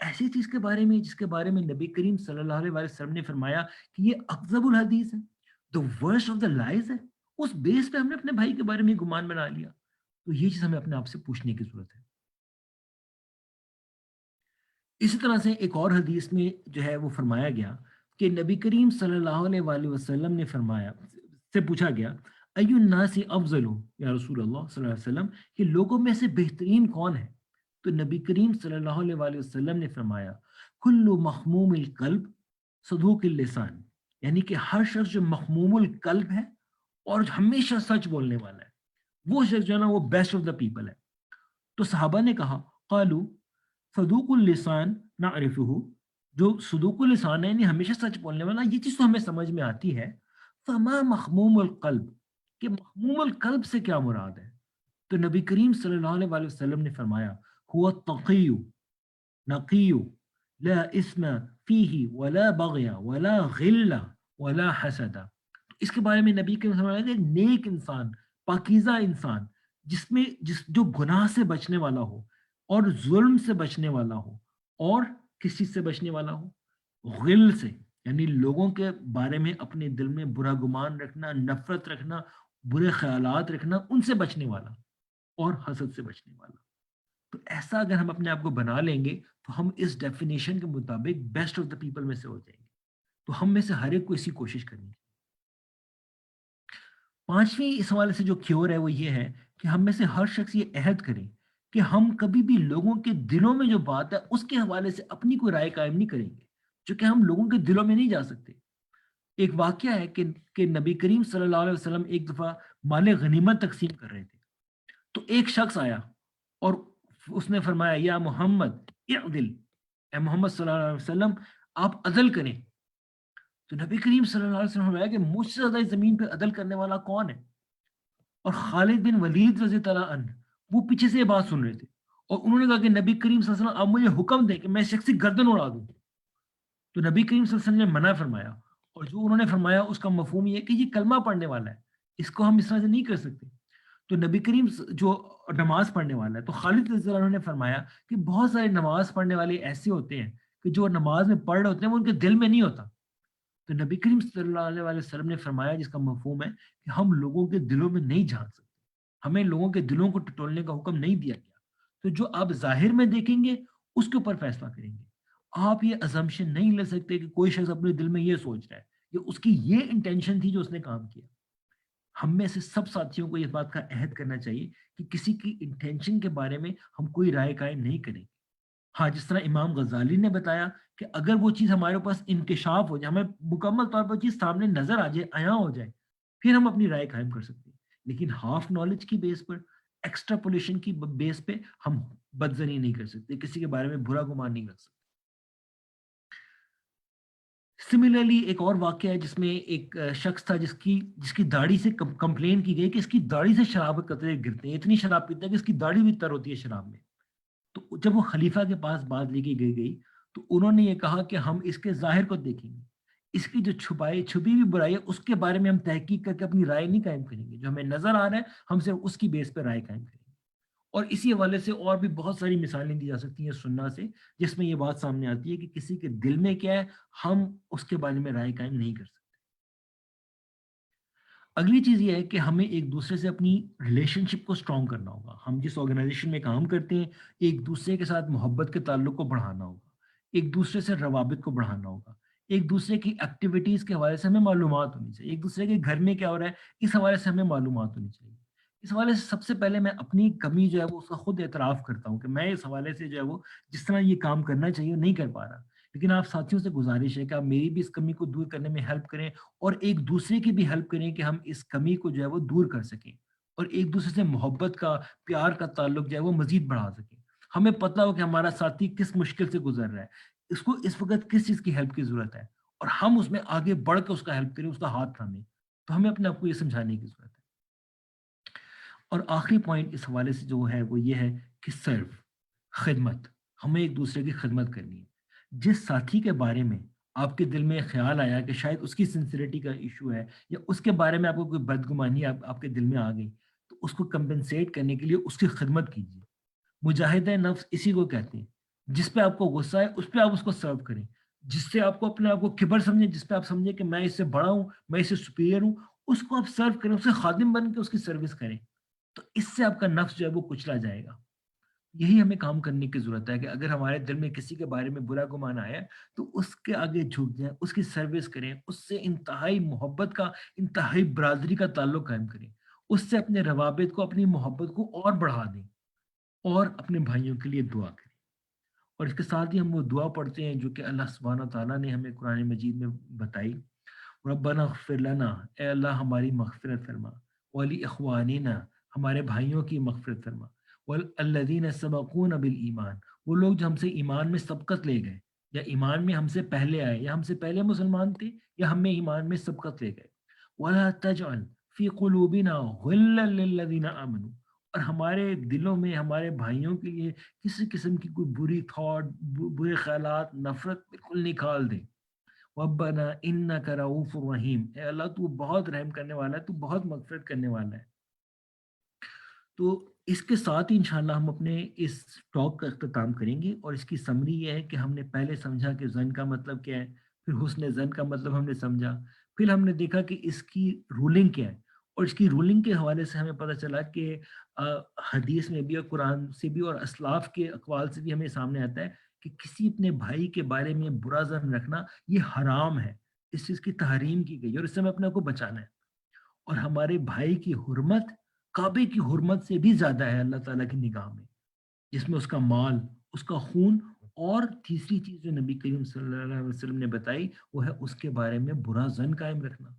ایسی چیز کے بارے میں جس کے بارے میں نبی کریم صلی اللہ علیہ وسلم نے فرمایا کہ یہ اکذب الحدیث ہے، the worst of the lies ہے، اس بیس پہ ہم نے اپنے بھائی کے بارے میں گمان بنا لیا۔ تو یہ چیز ہمیں اپنے آپ سے پوچھنے کی ضرورت ہے۔ اسی طرح سے ایک اور حدیث میں جو ہے وہ فرمایا گیا کہ نبی کریم صلی اللہ علیہ وآلہ وسلم نے فرمایا، سے پوچھا گیا ای الناس افضل یا رسول اللہ صلی اللہ علیہ وسلم، کہ لوگوں میں سے بہترین کون ہے؟ تو نبی کریم صلی اللہ علیہ وآلہ وسلم نے فرمایا کل مخموم القلب صدوق اللسان، یعنی کہ ہر شخص جو مخموم القلب ہے اور جو ہمیشہ سچ بولنے والا ہے، وہ شخص جو ہے نا وہ بیسٹ آف دا پیپل ہے۔ تو صحابہ نے کہا قالو صدوق اللسان نعرفہ، جو صدوق اللسان ہے یعنی ہمیشہ سچ بولنے والا، یہ چیز تو ہمیں سمجھ میں آتی ہے، فما مخموم القلب، کہ مخموم القلب سے کیا مراد ہے؟ تو نبی کریم صلی اللہ علیہ وآلہ وسلم نے فرمایا هو التقی نقی لا اسم فیہ ولا بغی ولا غل ولا حسد۔ اس کے بارے میں نبی کریم صلی اللہ علیہ وسلم نے نیک انسان، پاکیزہ انسان، جس جو گناہ سے بچنے والا ہو اور ظلم سے بچنے والا ہو، اور کس چیز سے بچنے والا ہو؟ غل سے، یعنی لوگوں کے بارے میں اپنے دل میں برا گمان رکھنا، نفرت رکھنا، برے خیالات رکھنا، ان سے بچنے والا، اور حسد سے بچنے والا۔ تو ایسا اگر ہم اپنے آپ کو بنا لیں گے تو ہم اس ڈیفینیشن کے مطابق بیسٹ آف دا پیپل میں سے ہو جائیں گے۔ تو ہم میں سے ہر ایک کو اسی کوشش کرنی ہے۔ پانچویں اس حوالے سے جو کیور ہے وہ یہ ہے کہ ہم میں سے ہر شخص یہ عہد کرے کہ ہم کبھی بھی لوگوں کے دلوں میں جو بات ہے اس کے حوالے سے اپنی کوئی رائے قائم نہیں کریں گے، چونکہ ہم لوگوں کے دلوں میں نہیں جا سکتے۔ ایک واقعہ ہے کہ نبی کریم صلی اللہ علیہ وسلم ایک دفعہ مال غنیمت تقسیم کر رہے تھے، تو ایک شخص آیا اور اس نے فرمایا یا محمد اعدل، اے محمد صلی اللہ علیہ وسلم آپ عدل کریں۔ تو نبی کریم صلی اللہ علیہ وسلم نے فرمایا کہ مجھ سے زیادہ اس زمین پہ عدل کرنے والا کون ہے؟ اور خالد بن ولید رضی اللہ عنہ وہ پیچھے سے یہ بات سن رہے تھے، اور انہوں نے کہا کہ نبی کریم صلی اللہ علیہ وسلم آپ مجھے حکم دیں کہ میں شخص کی گردن اڑا دوں۔ تو نبی کریم صلی اللہ علیہ وسلم نے منع فرمایا، اور جو انہوں نے فرمایا اس کا مفہوم یہ ہے کہ یہ کلمہ پڑھنے والا ہے، اس کو ہم اس طرح سے نہیں کر سکتے۔ تو نبی کریم جو نماز پڑھنے والا ہے، تو خالد رضی اللہ عنہ نے فرمایا کہ بہت سارے نماز پڑھنے والے ایسے ہوتے ہیں کہ جو نماز میں پڑھ رہے ہوتے ہیں وہ ان کے دل میں نہیں ہوتا۔ تو نبی کریم صلی اللہ علیہ وآلہ وسلم نے فرمایا، جس کا مفہوم ہے کہ ہم لوگوں کے دلوں میں نہیں جھانک سکتے، ہمیں لوگوں کے دلوں کو ٹٹولنے کا حکم نہیں دیا گیا۔ تو جو آپ ظاہر میں دیکھیں گے اس کے اوپر فیصلہ کریں گے۔ آپ یہ ازمپشن نہیں لے سکتے کہ کوئی شخص اپنے دل میں یہ سوچ رہا ہے کہ اس کی یہ انٹینشن تھی جو اس نے کام کیا۔ ہم میں سے سب ساتھیوں کو یہ بات کا عہد کرنا چاہیے کہ کسی کی انٹینشن کے بارے میں ہم کوئی رائے قائم نہیں کریں۔ ہاں، جس طرح امام غزالی نے بتایا کہ اگر وہ چیز ہمارے پاس انکشاف ہو جائے، ہمیں مکمل طور پر چیز سامنے نظر آ جائے، عیاں ہو جائے، پھر ہم اپنی رائے قائم کر سکتے ہیں۔ لیکن ہاف نالج کی بیس پر، ایکسٹراپولیشن کی بیس پہ ہم بدزنی نہیں کر سکتے، کسی کے بارے میں برا گمان نہیں رکھ سکتے۔ سملرلی ایک اور واقعہ ہے جس میں ایک شخص تھا جس کی داڑھی سے کمپلین کی گئی کہ اس کی داڑھی سے شراب کے قطرے گرتے ہیں، اتنی شراب پیتا ہے کہ اس کی داڑھی بھی تر ہوتی ہے شراب میں۔ تو جب وہ خلیفہ کے پاس بات لے کے گئی تو انہوں نے یہ کہا کہ ہم اس کے ظاہر کو دیکھیں گے، اس کی جو چھپی ہوئی برائی ہے اس کے بارے میں ہم تحقیق کر کے اپنی رائے نہیں قائم کریں گے، جو ہمیں نظر آ رہا ہے ہم صرف اس کی بیس پہ رائے قائم کریں گے۔ اور اسی حوالے سے اور بھی بہت ساری مثالیں دی جا سکتی ہیں سننا سے، جس میں یہ بات سامنے آتی ہے کہ کسی کے دل میں کیا ہے ہم اس کے بارے میں رائے قائم نہیں کر سکتے۔ اگلی چیز یہ ہے کہ ہمیں ایک دوسرے سے اپنی ریلیشن شپ کو اسٹرانگ کرنا ہوگا۔ ہم جس آرگنائزیشن میں کام کرتے ہیں، ایک دوسرے کے ساتھ محبت کے تعلق کو بڑھانا ہوگا، ایک دوسرے سے روابط کو بڑھانا ہوگا، ایک دوسرے کی ایکٹیویٹیز کے حوالے سے ہمیں معلومات ہونی چاہیے، ایک دوسرے کے گھر میں کیا ہو رہا ہے اس حوالے سے ہمیں معلومات ہونی چاہیے۔ اس حوالے سے سب سے پہلے میں اپنی کمی جو ہے وہ اس کا خود اعتراف کرتا ہوں کہ میں اس حوالے سے جو ہے وہ جس طرح یہ کام کرنا چاہیے وہ نہیں کر پا رہا۔ لیکن آپ ساتھیوں سے گزارش ہے کہ آپ میری بھی اس کمی کو دور کرنے میں ہیلپ کریں، اور ایک دوسرے کی بھی ہیلپ کریں کہ ہم اس کمی کو جو ہے وہ دور کر سکیں، اور ایک دوسرے سے محبت کا، پیار کا تعلق جو ہے وہ مزید بڑھا سکیں۔ ہمیں پتہ ہو کہ ہمارا ساتھی کس مشکل سے گزر رہا ہے، اس کو اس وقت کس چیز کی ہیلپ کی ضرورت ہے، اور ہم اس میں آگے بڑھ کے اس کا ہیلپ کریں، اس کا ہاتھ تھامیں۔ تو ہمیں اپنے آپ کو یہ سمجھانے کی ضرورت ہے۔ اور آخری پوائنٹ اس حوالے سے جو ہے وہ یہ ہے کہ سرو، خدمت، ہمیں ایک دوسرے کی خدمت کرنی ہے۔ جس ساتھی کے بارے میں آپ کے دل میں خیال آیا کہ شاید اس کی سنسیریٹی کا ایشو ہے، یا اس کے بارے میں آپ کو کوئی بدگمانی آپ کے دل میں آ گئی، تو اس کو کمپنسیٹ کرنے کے لیے اس کی خدمت کیجیے۔ مجاہدہ نفس اسی کو کہتے ہیں۔ جس پہ آپ کو غصہ ہے اس پہ آپ اس کو سرو کریں، جس سے آپ کو اپنے آپ کو کبر سمجھیں، جس پہ آپ سمجھیں کہ میں اس سے بڑا ہوں، میں اس سے سپیریئر ہوں، اس کو آپ سرو کریں، اس سے خادم بن کے اس کی سروس کریں۔ تو اس سے آپ کا نفس جو ہے وہ کچلا جائے گا۔ یہی ہمیں کام کرنے کی ضرورت ہے کہ اگر ہمارے دل میں کسی کے بارے میں برا گمان آیا ہے تو اس کے آگے جھک جائیں، اس کی سروس کریں، اس سے انتہائی محبت کا، انتہائی برادری کا تعلق قائم کریں، اس سے اپنے روابط کو، اپنی محبت کو اور بڑھا دیں، اور اپنے بھائیوں کے لیے دعا کریں۔ اور اس کے ساتھ ہی ہم وہ دعا پڑھتے ہیں جو کہ اللہ سبحانہ تعالیٰ نے ہمیں قرآن مجید میں بتائی، ربنا اغفر لنا، اے اللہ ہماری مغفرت فرما، ولی اخواننا، ہمارے بھائیوں کی مغفرت فرما، والذین سبقونا بالایمان، وہ لوگ جو ہم سے ایمان میں سبقت لے گئے، یا ایمان میں ہم سے پہلے آئے، یا ہم سے پہلے مسلمان تھے، یا ہمیں ایمان میں سبقت لے گئے، ولا تجعل فی قلوبنا غلا للذین آمنوا، اور ہمارے دلوں میں ہمارے بھائیوں کے لیے کسی قسم کی کوئی بری تھاٹ، برے خیالات، نفرت بالکل نکال دے۔ ربنا انک رؤوف رحیم، اے اللہ تو بہت رحم کرنے والا ہے، تو بہت مغفرت کرنے والا ہے۔ تو اس کے ساتھ ہی انشاءاللہ ہم اپنے اس ٹاک کا اختتام کریں گے، اور اس کی سمری یہ ہے کہ ہم نے پہلے سمجھا کہ زن کا مطلب کیا ہے، پھر حسن زن کا مطلب ہم نے سمجھا، پھر ہم نے دیکھا کہ اس کی رولنگ کیا ہے، اور اس کی رولنگ کے حوالے سے ہمیں پتہ چلا کہ آ، حدیث میں بھی اور قرآن سے بھی اور اسلاف کے اقوال سے بھی ہمیں سامنے آتا ہے کہ کسی اپنے بھائی کے بارے میں برا زن رکھنا یہ حرام ہے، اس چیز کی تحریم کی گئی ہے، اور اس سے ہمیں اپنے آپ کو بچانا ہے۔ اور ہمارے بھائی کی حرمت کعبے کی حرمت سے بھی زیادہ ہے اللہ تعالیٰ کی نگاہ میں، جس میں اس کا مال، اس کا خون، اور تیسری چیز جو نبی کریم صلی اللہ علیہ وسلم نے بتائی وہ ہے اس کے بارے میں برا زن قائم رکھنا۔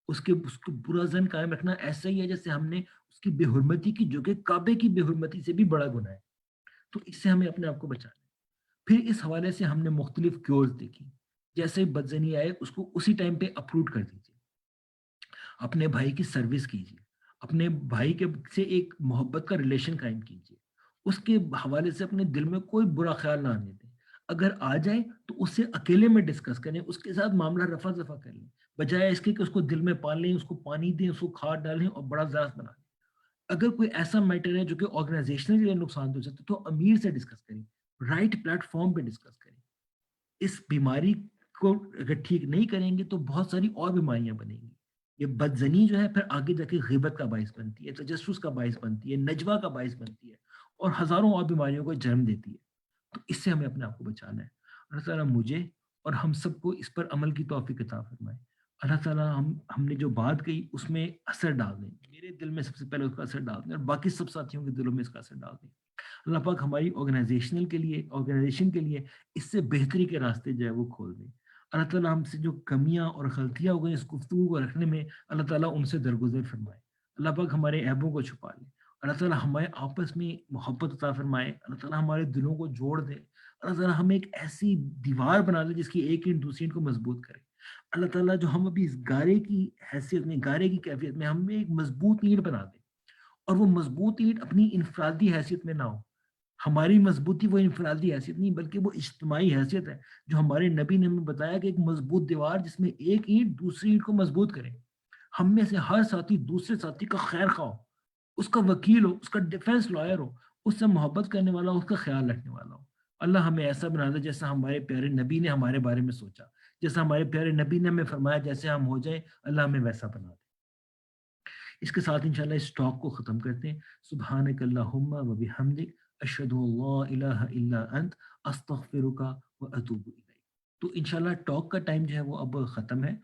اس کو برا زن قائم رکھنا ایسا ہی ہے جیسے ہم نے اس کی بے حرمتی کی، جو کہ کعبے کی بے حرمتی سے بھی بڑا گناہ ہے۔ تو اس سے ہمیں اپنے آپ کو بچانا ہے۔ پھر اس حوالے سے ہم نے مختلف کیورز دیکھی، جیسے بدزنی آئے اس کو اسی ٹائم پہ اپروٹ کر دیجیے، اپنے بھائی کی سروس کیجیے، اپنے بھائی کے سے ایک محبت کا ریلیشن قائم کیجیے، اس کے حوالے سے اپنے دل میں کوئی برا خیال نہ آنے دیں، اگر آ جائے تو اس سے اکیلے میں ڈسکس کریں، اس کے ساتھ معاملہ رفع دفع کر لیں، بجائے اس کے کہ اس کو دل میں پال لیں، اس کو پانی دیں، اس کو کھاد ڈالیں اور بڑا زیادہ بنا لیں۔ اگر کوئی ایسا میٹر ہے جو کہ آرگنائزیشنل کے لیے نقصان دہ ہو سکتا ہے تو امیر سے ڈسکس کریں، رائٹ پلیٹ فارم پہ ڈسکس کریں۔ اس بیماری کو اگر ٹھیک نہیں کریں گے تو بہت ساری اور بیماریاں بنیں گی۔ یہ بدزنی جو ہے پھر آگے جا کے غیبت کا باعث بنتی ہے، تجسس کا باعث بنتی ہے، نجوہ کا باعث بنتی ہے، اور ہزاروں اور بیماریوں کو جنم دیتی ہے۔ تو اس سے ہمیں اپنے آپ کو بچانا ہے۔ اللہ تعالیٰ مجھے اور ہم سب کو اس پر عمل کی توفیق عطا فرمائے۔ اللہ تعالیٰ ہم نے جو بات کہی اس میں اثر ڈال دیں، میرے دل میں سب سے پہلے اس کا اثر ڈال دیں، اور باقی سب ساتھیوں کے دلوں میں اس کا اثر ڈال دیں۔ اللہ پاک ہماری آرگنائزیشن کے لیے اس سے بہتری کے راستے جو ہے وہ کھول دیں۔ اللہ تعالیٰ ہم سے جو کمیاں اور غلطیاں ہو گئی اس گفتگو کو رکھنے میں، اللہ تعالیٰ ان سے درگزر فرمائے۔ اللہ پاک ہمارے عیبوں کو چھپا لے۔ اللہ تعالیٰ ہمارے آپس میں محبت عطا فرمائے۔ اللہ تعالیٰ ہمارے دلوں کو جوڑ دے۔ اللہ تعالیٰ ہمیں ایک ایسی دیوار بنا دے جس کی ایک اینٹ دوسری اینٹ کو مضبوط کرے۔ اللہ تعالیٰ جو ہم ابھی اس گارے کی حیثیت میں، گارے کی کیفیت میں، ہمیں ایک مضبوط اینٹ بنا دے، اور وہ مضبوط اینٹ اپنی انفرادی حیثیت میں نہ ہو۔ ہماری مضبوطی وہ انفرادی حیثیت نہیں بلکہ وہ اجتماعی حیثیت ہے، جو ہمارے نبی نے ہمیں بتایا کہ ایک مضبوط دیوار جس میں ایک اینٹ دوسری اینٹ کو مضبوط کرے۔ ہم میں سے ہر ساتھی دوسرے ساتھی کا خیر خواہ ہو، اس کا وکیل ہو، اس کا ڈیفینس لائر ہو، اس سے محبت کرنے والا ہو، اس کا خیال رکھنے والا ہو۔ اللہ ہمیں ایسا بنا دے جیسا ہمارے پیارے نبی نے ہمارے بارے میں سوچا، جیسا ہمارے پیارے نبی نے ہمیں فرمایا جیسے ہم ہو جائیں، اللہ ہمیں ویسا بنا دے۔ اس کے ساتھ انشاءاللہ اس ٹاک کو ختم کرتے ہیں۔ سبحانک اللہم و بحمدک، اشہد ان لا الہ الا انت، استغفرک و اتوب الیک۔ تو انشاءاللہ ٹاک کا ٹائم جو ہے وہ اب ختم ہے،